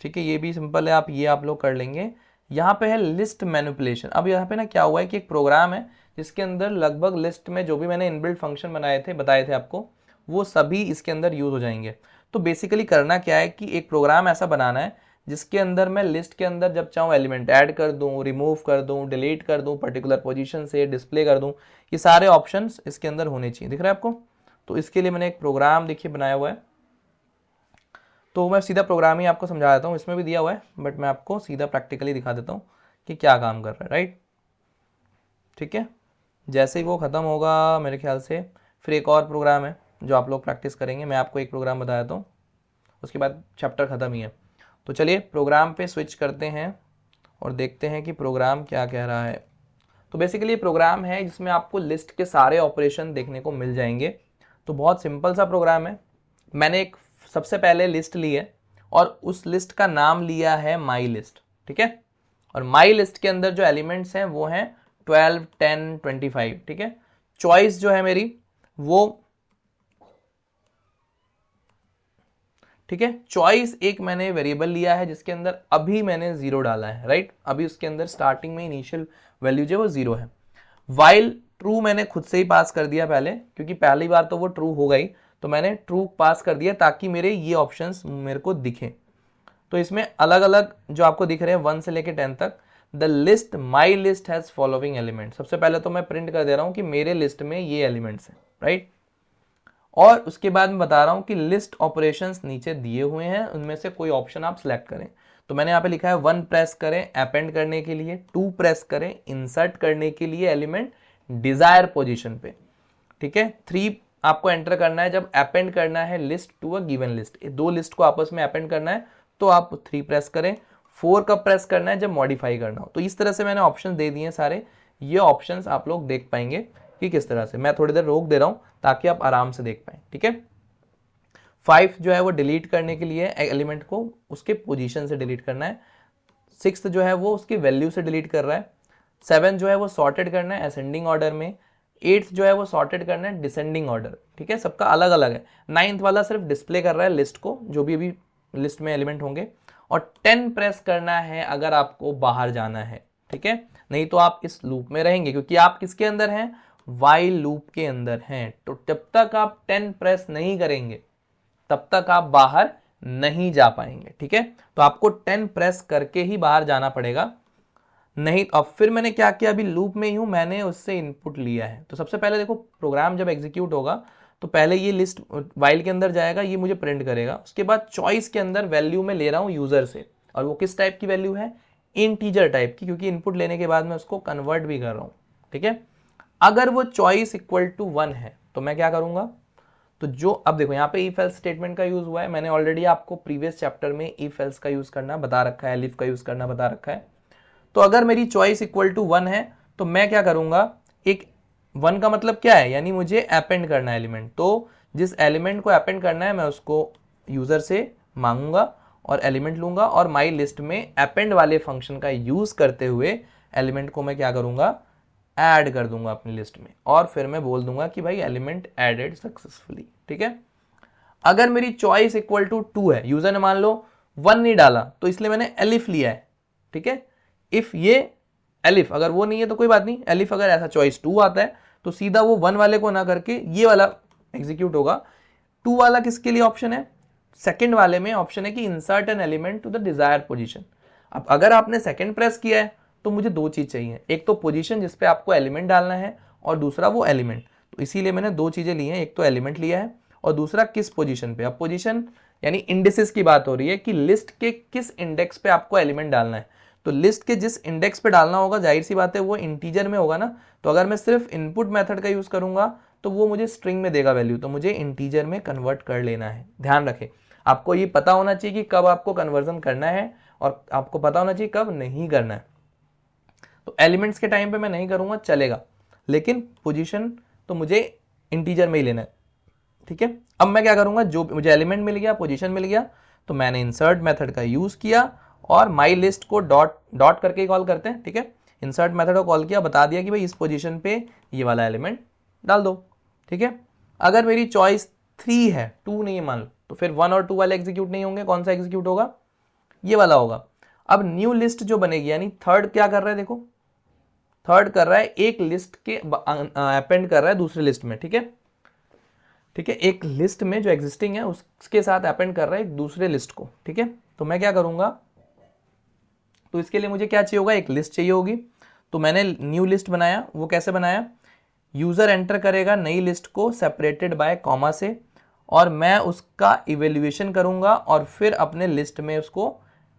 ठीक है। ये भी सिंपल है, ये आप लोग कर लेंगे। यहाँ पे है लिस्ट मैनिपुलेशन। अब यहाँ पे ना क्या हुआ है कि एक प्रोग्राम है जिसके अंदर लगभग लिस्ट में जो भी मैंने इनबिल्ट फंक्शन बताए थे आपको, वो सभी इसके अंदर यूज हो जाएंगे। तो बेसिकली करना क्या है कि एक प्रोग्राम ऐसा बनाना है जिसके अंदर मैं लिस्ट के अंदर जब चाहूँ एलिमेंट ऐड कर दूँ, रिमूव कर दूँ, डिलीट कर दूँ, पर्टिकुलर पोजीशन से डिस्प्ले कर दूँ, ये सारे ऑप्शंस इसके अंदर होने चाहिए। दिख रहा है आपको? तो इसके लिए मैंने एक प्रोग्राम देखिए बनाया हुआ है। तो मैं सीधा प्रोग्राम ही आपको समझा देता हूँ, इसमें भी दिया हुआ है बट मैं आपको सीधा प्रैक्टिकली दिखा देता हूँ कि क्या काम कर रहा है। राइट, ठीक है। जैसे ही वो ख़त्म होगा मेरे ख्याल से फिर एक और प्रोग्राम है जो आप लोग प्रैक्टिस करेंगे। मैं आपको एक प्रोग्राम बता देता हूँ, उसके बाद चैप्टर ख़त्म ही है। तो चलिए प्रोग्राम पे स्विच करते हैं और देखते हैं कि प्रोग्राम क्या कह रहा है। तो बेसिकली प्रोग्राम है जिसमें आपको लिस्ट के सारे ऑपरेशन देखने को मिल जाएंगे। तो बहुत सिंपल सा प्रोग्राम है। मैंने एक सबसे पहले लिस्ट ली है और उस लिस्ट का नाम लिया है माई लिस्ट, ठीक है। और माई लिस्ट के अंदर जो एलिमेंट्स हैं वो हैं 12, 10, 25, ठीक है। चॉइस जो है मेरी वो, ठीक है, चॉइस एक मैंने वेरिएबल लिया है जिसके अंदर अभी मैंने 0 डाला है। राइट, अभी उसके अंदर स्टार्टिंग में इनिशियल वैल्यू जो है वो 0 है। वाइल ट्रू मैंने खुद से ही पास कर दिया पहले, क्योंकि पहली बार तो वो ट्रू हो गई, तो मैंने ट्रू पास कर दिया ताकि मेरे ये ऑप्शंस मेरे को दिखें। तो इसमें अलग अलग जो आपको दिख रहे हैं 1 से लेकर 10 तक, the list my list has following element. सबसे पहले तो मैं प्रिंट कर दे रहा हूं कि मेरे लिस्ट में ये एलिमेंट्स हैं। राइट, और उसके बाद मैं बता रहा हूं कि लिस्ट ऑपरेशंस नीचे दिए हुए हैं, उनमें से कोई ऑप्शन आप सिलेक्ट करें। तो मैंने यहाँ पे लिखा है 1 प्रेस करें अपेंड करने के लिए, 2 प्रेस करें इंसर्ट करने के लिए एलिमेंट डिजायर पोजीशन पे, ठीक है। 3 आपको एंटर करना है जब अपेंड करना है list to a given list, दो लिस्ट को आपस में अपेंड करना है तो आप 3 प्रेस करें। 4 कब प्रेस करना है? जब मॉडिफाई करना हो। तो इस तरह से मैंने ऑप्शन दे दिए सारे। ये ऑप्शंस आप लोग देख पाएंगे कि किस तरह से। मैं थोड़ी देर रोक दे रहा हूं ताकि आप आराम से देख पाएं, ठीक है। 5 जो है वो डिलीट करने के लिए एलिमेंट को उसके पोजीशन से डिलीट करना है। 6 जो है वो उसकी वैल्यू से डिलीट कर रहा है। 7 जो है वो सॉर्टेड करना है असेंडिंग ऑर्डर में। 8 जो है वो सॉर्टेड करना है डिसेंडिंग ऑर्डर, ठीक है। सबका अलग अलग है। 9th वाला सिर्फ डिस्प्ले कर रहा है लिस्ट को, जो भी अभी लिस्ट में एलिमेंट होंगे। और 10 प्रेस करना है अगर आपको बाहर जाना है, ठीक है। नहीं तो आप इस लूप में रहेंगे, क्योंकि आप किसके अंदर हैं? वाइल लूप के अंदर हैं। तो जब तक आप 10 प्रेस नहीं करेंगे तब तक आप बाहर नहीं जा पाएंगे, ठीक है। तो आपको 10 प्रेस करके ही बाहर जाना पड़ेगा। नहीं, अब फिर मैंने क्या किया, अभी लूप में ही हूं, मैंने उससे इनपुट लिया है। तो सबसे पहले देखो, प्रोग्राम जब एग्जीक्यूट होगा तो पहले ये लिस्ट वाइल के अंदर जाएगा, ये मुझे प्रिंट करेगा। उसके बाद चॉइस के अंदर वैल्यू में ले रहा हूं यूजर से, और वो किस टाइप की वैल्यू है? इंटीजर टाइप की, क्योंकि इनपुट लेने के बाद मैं उसको कन्वर्ट भी कर रहा हूं, ठीक है। अगर वो चॉइस इक्वल टू 1 है तो मैं क्या करूंगा? तो जो अब देखो यहाँ पे इफ एल्स स्टेटमेंट का यूज हुआ है। मैंने ऑलरेडी आपको प्रीवियस चैप्टर में इफ एल्स का यूज करना बता रखा है, एलिफ का यूज करना बता रखा है। तो अगर मेरी चॉइस इक्वल टू 1 है तो मैं क्या करूंगा? एक 1 का मतलब क्या है? यानी मुझे अपेंड करना है एलिमेंट। तो जिस एलिमेंट को अपेंड करना है मैं उसको यूजर से मांगूंगा और एलिमेंट लूंगा, और माई लिस्ट में अपेंड वाले फंक्शन का यूज करते हुए एलिमेंट को मैं क्या करूंगा? ऐड कर दूंगा अपनी लिस्ट में, और फिर मैं बोल दूंगा कि भाई एलिमेंट एडेड सक्सेसफुली, ठीक है। अगर मेरी चॉइस इक्वल टू 2 है, यूजर ने मान लो 1 नहीं डाला, तो इसलिए मैंने एलिफ लिया है, ठीक है। इफ ये एलिफ अगर वो नहीं है तो कोई बात नहीं, एलिफ अगर ऐसा चॉइस 2 आता है तो सीधा वो 1 वाले को ना करके ये वाला एग्जीक्यूट होगा। 2 वाला किसके लिए ऑप्शन है? सेकंड वाले में ऑप्शन है कि insert an element to the desire position. अब अगर आपने सेकंड प्रेस किया है तो मुझे 2 चीज चाहिए, एक तो पोजीशन जिसपे आपको एलिमेंट डालना है, और दूसरा वो एलिमेंट। तो इसीलिए मैंने 2 चीजें ली हैं, एक तो एलिमेंट लिया है और दूसरा किस पोजीशन पे। अब पोजीशन यानी इंडेक्सेस की बात हो रही है कि लिस्ट के किस इंडेक्स पे आपको एलिमेंट डालना है। तो लिस्ट के जिस इंडेक्स पे डालना होगा, जाहिर सी बात है वो इंटीजर में होगा ना। तो अगर मैं सिर्फ इनपुट मेथड का यूज करूंगा तो वो मुझे स्ट्रिंग में देगा वैल्यू, तो मुझे इंटीजर में कन्वर्ट कर लेना है। ध्यान रखें, आपको ये पता होना चाहिए कि कब आपको कन्वर्जन करना है और आपको पता होना चाहिए कब नहीं करना है। तो एलिमेंट्स के टाइम पे मैं नहीं करूंगा चलेगा, लेकिन पोजीशन तो मुझे इंटीजर में ही लेना है, ठीक है। अब मैं क्या करूंगा? जो मुझे एलिमेंट मिल गया, पोजीशन मिल गया, तो मैंने इंसर्ट मेथड का यूज किया और माई लिस्ट को डॉट करके कॉल करते हैं, ठीक है। इंसर्ट मेथड को कॉल किया, बता दिया कि भाई इस पोजीशन पे ये वाला एलिमेंट डाल दो, ठीक है। अगर मेरी चॉइस 3 है, 2 नहीं है मान लो, तो फिर 1 और 2 वाले एग्जीक्यूट नहीं होंगे। कौन सा एग्जीक्यूट होगा? ये वाला होगा। अब न्यू लिस्ट जो बनेगी, यानी थर्ड क्या कर रहा है, देखो थर्ड कर रहा है एक लिस्ट के अपेंड कर रहा है दूसरे लिस्ट में, ठीक है, ठीक है, एक लिस्ट में जो एग्जिस्टिंग है उसके साथ अपेंड कर रहा है एक दूसरे लिस्ट को, ठीक है। तो मैं क्या करूंगा, तो इसके लिए मुझे क्या चाहिए होगा, एक लिस्ट चाहिए होगी। तो मैंने न्यू लिस्ट बनाया, वो कैसे बनाया, यूजर एंटर करेगा नई लिस्ट को सेपरेटेड बाय कॉमा से, और मैं उसका इवेल्युएशन करूंगा और फिर अपने लिस्ट में उसको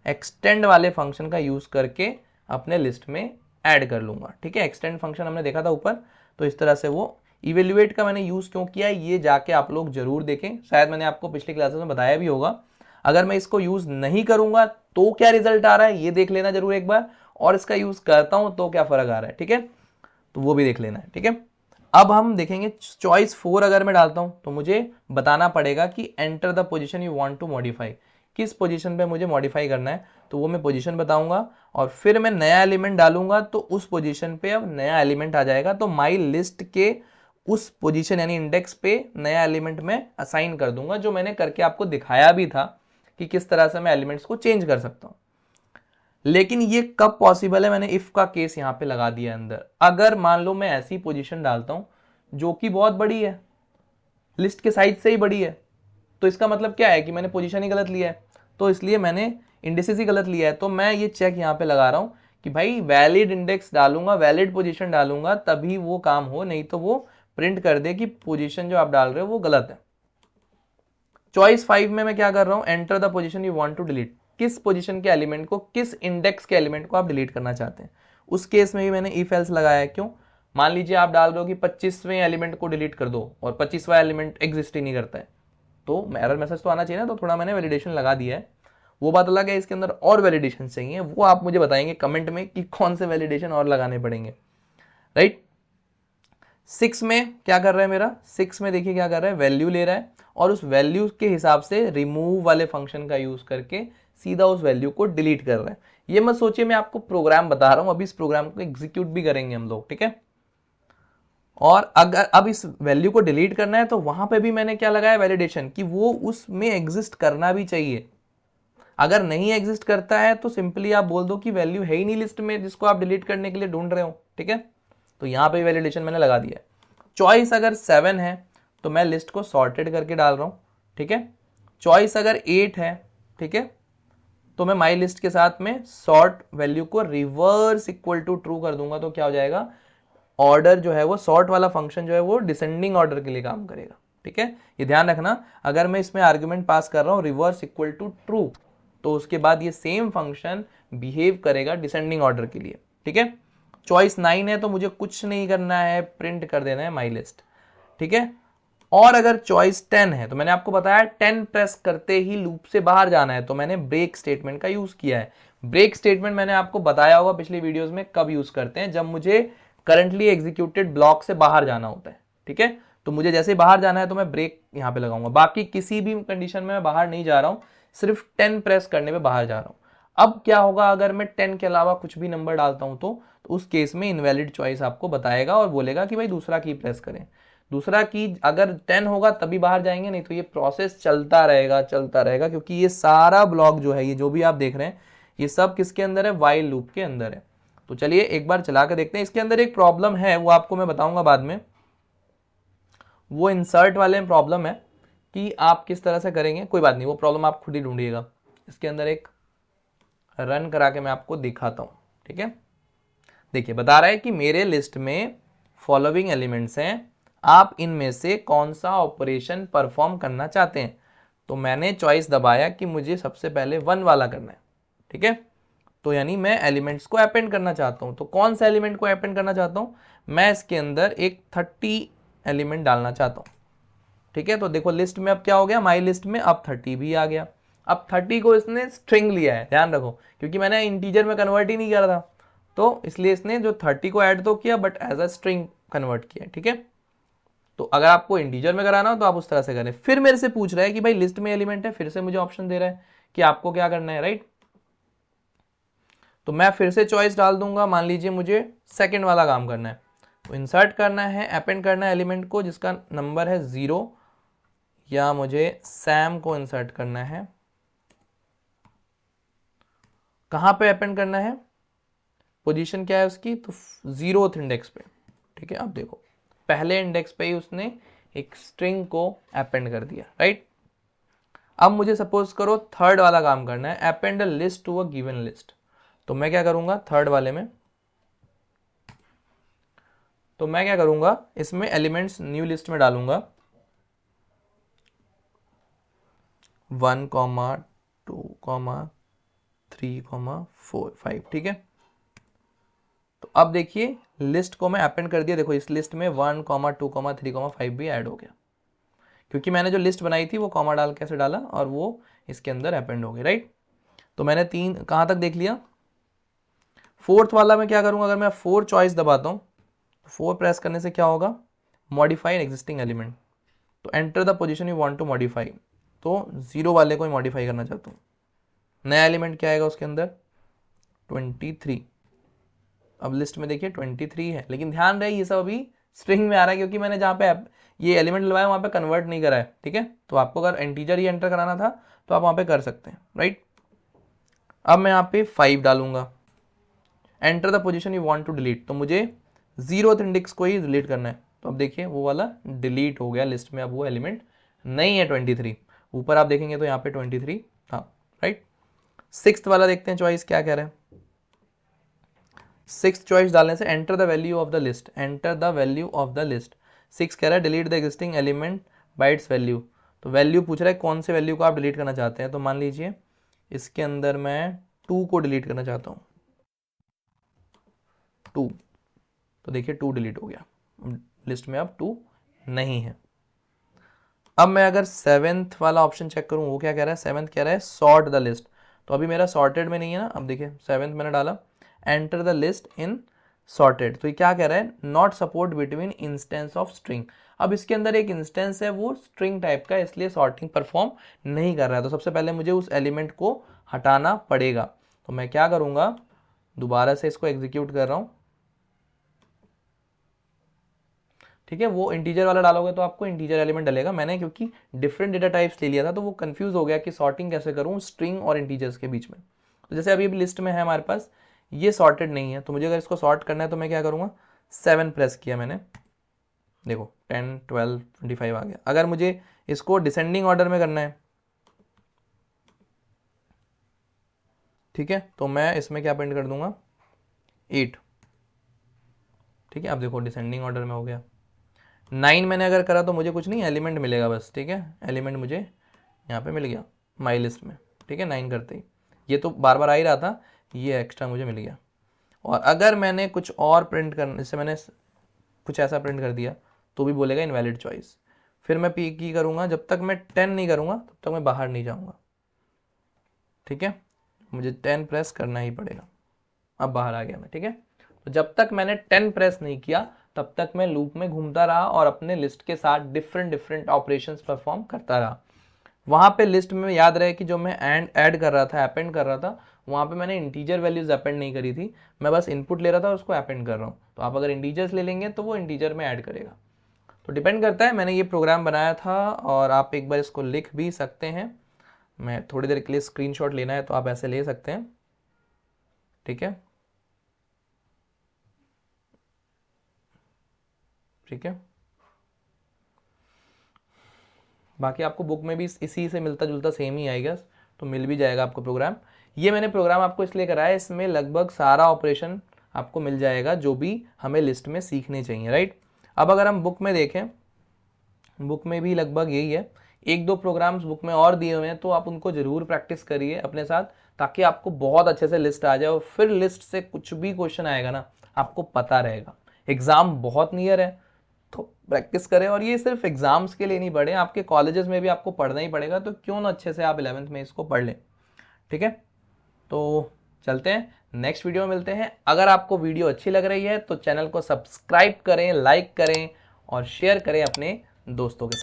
एक्सटेंड वाले फंक्शन का यूज करके अपने लिस्ट में ऐड कर लूंगा, ठीक है। एक्सटेंड फंक्शन हमने देखा था ऊपर, तो इस तरह से वो इवेल्युएट का मैंने यूज क्यों किया ये जाके आप लोग जरूर देखें, शायद मैंने आपको पिछली क्लासेस में बताया भी होगा। अगर मैं इसको यूज नहीं करूंगा तो क्या रिजल्ट आ रहा है ये देख लेना जरूर एक बार, और इसका यूज करता हूं तो क्या फर्क आ रहा है, ठीक है, तो वो भी देख लेना है, ठीक है। अब हम देखेंगे चॉइस 4 अगर मैं डालता हूं तो मुझे बताना पड़ेगा कि enter the position you want to modify, किस पोजीशन पे मुझे मॉडिफाई करना है, तो वो मैं पोजीशन बताऊंगा और फिर मैं नया एलिमेंट डालूंगा तो उस पोजीशन पे अब नया एलिमेंट आ जाएगा। तो माई लिस्ट के उस पोजीशन यानी इंडेक्स पे नया एलिमेंट में असाइन कर दूंगा, जो मैंने करके आपको दिखाया भी था कि किस तरह से मैं एलिमेंट्स को चेंज कर सकता हूं। लेकिन ये कब पॉसिबल है, मैंने इफ का केस यहां पे लगा दिया अंदर। अगर मान लो मैं ऐसी पोजीशन डालता हूं जो कि बहुत बड़ी है, लिस्ट के साइज से ही बड़ी है, तो इसका मतलब क्या है कि मैंने पोजीशन ही गलत लिया है, तो इसलिए मैंने इंडेक्सेस ही गलत लिया है। तो मैं ये चेक यहाँ पे लगा रहा हूँ कि भाई वैलिड इंडेक्स डालूंगा, वैलिड पोजीशन डालूंगा तभी वो काम हो, नहीं तो वो प्रिंट कर दे कि पोजीशन जो आप डाल रहे हो वो गलत है। चॉइस 5 में मैं क्या कर रहा हूँ, enter the position you want to delete, किस पोजीशन के एलिमेंट को, किस इंडेक्स के एलिमेंट को आप डिलीट करना चाहते हैं। उस केस में भी मैंने इफ एल्स लगाया है। क्यों, मान लीजिए आप डाल रहे हो कि 25वें एलिमेंट को डिलीट कर दो और 25वां एलिमेंट एग्जिस्ट ही नहीं करता है, तो एरर मैसेज तो आना चाहिए ना, तो थोड़ा मैंने वैलिडेशन लगा दिया है। वो बात अलग है, इसके अंदर और वैलिडेशन चाहिए, वो आप मुझे बताएंगे कमेंट में कि कौन से वैलिडेशन और लगाने पड़ेंगे, राइट। 6 में क्या कर रहा है मेरा, 6 में देखिए क्या कर रहा है, वैल्यू ले रहा है और उस वैल्यू के हिसाब से रिमूव वाले फंक्शन का यूज करके सीधा उस वैल्यू को डिलीट कर रहा है। ये मत सोचिए मैं आपको प्रोग्राम बता रहा हूं, अभी इस प्रोग्राम को एग्जीक्यूट भी करेंगे हम लोग, ठीक है। और अगर अब इस वैल्यू को डिलीट करना है तो वहां पे भी मैंने क्या लगाया, वैलिडेशन, कि वो उसमें एग्जिस्ट करना भी चाहिए। अगर नहीं एग्जिस्ट करता है तो सिंपली आप बोल दो कि वैल्यू है ही नहीं लिस्ट में जिसको आप डिलीट करने के लिए ढूंढ रहे हो, ठीक है। तो यहां पे वैलिडेशन मैंने लगा दिया है। चॉइस अगर 7 है तो मैं लिस्ट को सॉर्टेड करके डाल रहा हूं, ठीक है। चॉइस अगर 8 है, ठीक है, तो मैं माई लिस्ट के साथ में सॉर्ट वैल्यू को रिवर्स इक्वल टू ट्रू कर दूंगा, तो क्या हो जाएगा, ऑर्डर जो है वो सॉर्ट वाला फंक्शन जो है वो डिसेंडिंग ऑर्डर के लिए काम करेगा, ठीक है। ये ध्यान रखना, अगर मैं इसमें आर्गुमेंट पास कर रहा हूं रिवर्स इक्वल टू ट्रू, तो उसके बाद ये सेम फंक्शन बिहेव करेगा डिसेंडिंग ऑर्डर के लिए, ठीक है। चॉइस 9 है तो मुझे कुछ नहीं करना है, प्रिंट कर देना है माई लिस्ट, ठीक है। और अगर चॉइस 10 है तो मैंने आपको बताया 10 प्रेस करते ही लूप से बाहर जाना है, तो मैंने ब्रेक स्टेटमेंट का यूज किया है। ब्रेक स्टेटमेंट मैंने आपको बताया होगा पिछली वीडियोस में कब यूज करते हैं, जब मुझे करंटली एग्जीक्यूटेड ब्लॉक से बाहर जाना होता है, ठीक है। तो मुझे जैसे ही बाहर जाना है तो मैं ब्रेक यहां पे लगाऊंगा, बाकी किसी भी कंडीशन में मैं बाहर नहीं जा रहा हूं, सिर्फ 10 प्रेस करने पे बाहर जा रहा हूं। अब क्या होगा अगर मैं 10 के अलावा कुछ भी नंबर डालता हूं तो उस केस में इनवैलिड चॉइस आपको बताएगा और बोलेगा कि भाई दूसरा की प्रेस करें। दूसरा की अगर 10 होगा तभी बाहर जाएंगे, नहीं तो ये प्रोसेस चलता रहेगा चलता रहेगा, क्योंकि ये सारा ब्लॉक जो है, ये जो भी आप देख रहे हैं ये सब किसके अंदर है, व्हाइल लूप के अंदर है। तो चलिए एक बार चला कर देखते हैं। इसके अंदर एक प्रॉब्लम है, वो आपको मैं बताऊंगा बाद में, वो इंसर्ट वाले में प्रॉब्लम है कि आप किस तरह से करेंगे, कोई बात नहीं, वो प्रॉब्लम आप खुद ही ढूंढिएगा। इसके अंदर एक रन करा के मैं आपको दिखाता हूं, ठीक है। देखिए बता रहा है कि मेरे लिस्ट में फॉलोइंग एलिमेंट्स हैं, आप इनमें से कौन सा ऑपरेशन परफॉर्म करना चाहते हैं। तो मैंने चॉइस दबाया कि मुझे सबसे पहले 1 वाला करना है, ठीक है। तो यानी मैं एलिमेंट्स को अपेंड करना चाहता हूं, तो कौन सा एलिमेंट को अपेंड करना चाहता हूं, मैं इसके अंदर एक 30 एलिमेंट डालना चाहता हूं, ठीक है। तो देखो लिस्ट में अब क्या हो गया, माई लिस्ट में अब 30 भी आ गया। अब 30 को इसने स्ट्रिंग लिया है, ध्यान रखो, क्योंकि मैंने इंटीजर में कन्वर्ट ही नहीं करा था, तो इसलिए इसने जो 30 को ऐड तो किया but as a string convert किया, ठीक है। तो अगर आपको इंटीजर में कराना हो तो आप उस तरह से करें। फिर मेरे से पूछ रहा है कि भाई लिस्ट में एलिमेंट है, फिर से मुझे ऑप्शन दे रहा है कि आपको क्या करना है, राइट। तो मैं फिर से चॉइस डाल दूंगा, मान लीजिए मुझे सेकंड वाला काम करना है, तो इंसर्ट करना है, अपेंड करना है एलिमेंट को जिसका नंबर है 0, या मुझे सैम को इंसर्ट करना है, कहाँ पे अपेंड करना है, पोजीशन क्या है उसकी, तो 0th इंडेक्स पे। ठीक है, अब देखो पहले इंडेक्स पे ही उसने एक स्ट्रिंग को अपेंड कर दिया, राइट। अब मुझे सपोज करो थर्ड वाला काम करना है, append a list to a given list. तो मैं क्या करूंगा थर्ड वाले में, तो मैं क्या करूंगा इसमें एलिमेंट्स न्यू लिस्ट में डालूंगा 1, 2, 3, 4, 5। ठीक है, तो अब देखिए लिस्ट को मैं अपेंड कर दिया। देखो इस लिस्ट में 1, 2, 3, 5 भी ऐड हो गया, क्योंकि मैंने जो लिस्ट बनाई थी वो कॉमा डाल कैसे डाला और वो इसके अंदर अपेंड हो गई, राइट। तो मैंने 3 कहाँ तक देख लिया। फोर्थ वाला मैं क्या करूँगा, अगर मैं 4 चॉइस दबाता हूँ तो 4 प्रेस करने से क्या होगा, मॉडिफाई एन एग्जिस्टिंग एलिमेंट। तो enter the position you want to modify, तो 0 वाले को ही मॉडिफाई करना चाहता हूँ। नया एलिमेंट क्या आएगा उसके अंदर, 23। अब लिस्ट में देखिए 23 है, लेकिन ध्यान रहे ये सब अभी स्ट्रिंग में आ रहा है, क्योंकि मैंने जहाँ पे ये एलिमेंट लगाया वहाँ पे कन्वर्ट नहीं करा है। ठीक है, तो आपको अगर इंटीजर ही एंटर कराना था तो आप वहाँ पे कर सकते हैं, राइट। अब मैं यहाँ पे 5 डालूंगा, enter the position you want to delete. तो मुझे 0th इंडेक्स को ही डिलीट करना है। तो अब देखिए वो वाला डिलीट हो गया लिस्ट में, अब वो एलिमेंट नहीं है 23। ऊपर आप देखेंगे तो यहाँ पे 23 था, राइट। 6th वाला देखते हैं चॉइस क्या कह रहा है। 6th चॉइस डालने से enter the value of the list, enter the value of the list. 6 कह रहा है delete the existing element by it's value. तो वैल्यू पूछ रहा है कौन से वैल्यू को आप डिलीट करना चाहते हैं। तो मान लीजिए इसके अंदर मैं 2 को डिलीट करना चाहता हूँ, 2। तो देखिए 2 डिलीट हो गया, लिस्ट में अब 2 नहीं है। अब मैं अगर 7th वाला ऑप्शन चेक करूं, वो क्या कह रहा है, 7th कह रहा है सॉर्ट द लिस्ट। तो अभी मेरा सॉर्टेड में नहीं है ना। अब देखिए 7th मैंने डाला, enter the list in sorted. तो ये क्या कह रहा है, not support between instance of string. अब इसके अंदर एक इंस्टेंस है वो स्ट्रिंग टाइप का, इसलिए सॉर्टिंग परफॉर्म नहीं कर रहा है। तो सबसे पहले मुझे उस एलिमेंट को हटाना पड़ेगा। तो मैं क्या करूंगा, दोबारा से इसको एग्जीक्यूट कर रहा हूं। ठीक है, वो इंटीजर वाला डालोगे तो आपको इंटीजर एलिमेंट डलेगा। मैंने क्योंकि डिफरेंट डेटा टाइप्स ले लिया था तो वो कंफ्यूज हो गया कि सॉर्टिंग कैसे करूं स्ट्रिंग और इंटीजर्स के बीच में। तो जैसे अभी लिस्ट में है हमारे पास, ये सॉर्टेड नहीं है, तो मुझे अगर इसको सॉर्ट करना है तो मैं क्या करूंगा, 7 प्रेस किया मैंने, देखो 10, 12, 25 आ गया। अगर मुझे इसको डिसेंडिंग ऑर्डर में करना है, ठीक है, तो मैं इसमें क्या अपेंड कर दूंगा, 8। ठीक है, अब देखो डिसेंडिंग ऑर्डर में हो गया। 9 मैंने अगर करा तो मुझे कुछ नहीं, एलिमेंट मिलेगा बस। ठीक है, एलिमेंट मुझे यहाँ पे मिल गया माई लिस्ट में। ठीक है, 9 करते ही ये तो बार बार आ ही रहा था, ये एक्स्ट्रा मुझे मिल गया। और अगर मैंने कुछ और प्रिंट करना, जैसे मैंने कुछ ऐसा प्रिंट कर दिया तो भी बोलेगा इनवैलिड चॉइस। फिर मैं पी की करूँगा, जब तक मैं 10 नहीं करूँगा तब तक मैं बाहर नहीं जाऊँगा। ठीक है, मुझे 10 प्रेस करना ही पड़ेगा। अब बाहर आ गया मैं। ठीक है, तो जब तक मैंने 10 प्रेस नहीं किया तब तक मैं लूप में घूमता रहा और अपने लिस्ट के साथ डिफरेंट ऑपरेशंस परफॉर्म करता रहा। वहाँ पे लिस्ट में याद रहे कि जो मैं ऐड कर रहा था, अपेंड कर रहा था, वहाँ पे मैंने इंटीजर वैल्यूज अपेंड नहीं करी थी, मैं बस इनपुट ले रहा था और उसको अपेंड कर रहा हूँ। तो आप अगर इंटीजर्स ले लेंगे तो वो इंटीजर में ऐड करेगा। तो डिपेंड करता है, मैंने ये प्रोग्राम बनाया था और आप एक बार इसको लिख भी सकते हैं। मैं थोड़ी देर के लिए स्क्रीनशॉट लेना है तो आप ऐसे ले सकते हैं। ठीक है, ठीक है, बाकी आपको बुक में भी इसी से मिलता जुलता सेम ही आएगा, तो मिल भी जाएगा आपको प्रोग्राम। ये मैंने प्रोग्राम आपको इसलिए कराया, इसमें लगभग सारा ऑपरेशन आपको मिल जाएगा जो भी हमें लिस्ट में सीखने चाहिए, राइट। अब अगर हम बुक में देखें, बुक में भी लगभग यही है। 1-2 प्रोग्राम्स बुक में और दिए हुए हैं, तो आप उनको जरूर प्रैक्टिस करिए अपने साथ, ताकि आपको बहुत अच्छे से लिस्ट आ जाए और फिर लिस्ट से कुछ भी क्वेश्चन आएगा ना आपको पता रहेगा। एग्जाम बहुत नियर है तो प्रैक्टिस करें। और ये सिर्फ एग्जाम्स के लिए नहीं पढ़े, आपके कॉलेजेस में भी आपको पढ़ना ही पड़ेगा, तो क्यों ना अच्छे से आप 11th में इसको पढ़ लें। ठीक है, तो चलते हैं, नेक्स्ट वीडियो में मिलते हैं। अगर आपको वीडियो अच्छी लग रही है तो चैनल को सब्सक्राइब करें, लाइक करें और शेयर करें अपने दोस्तों के साथ।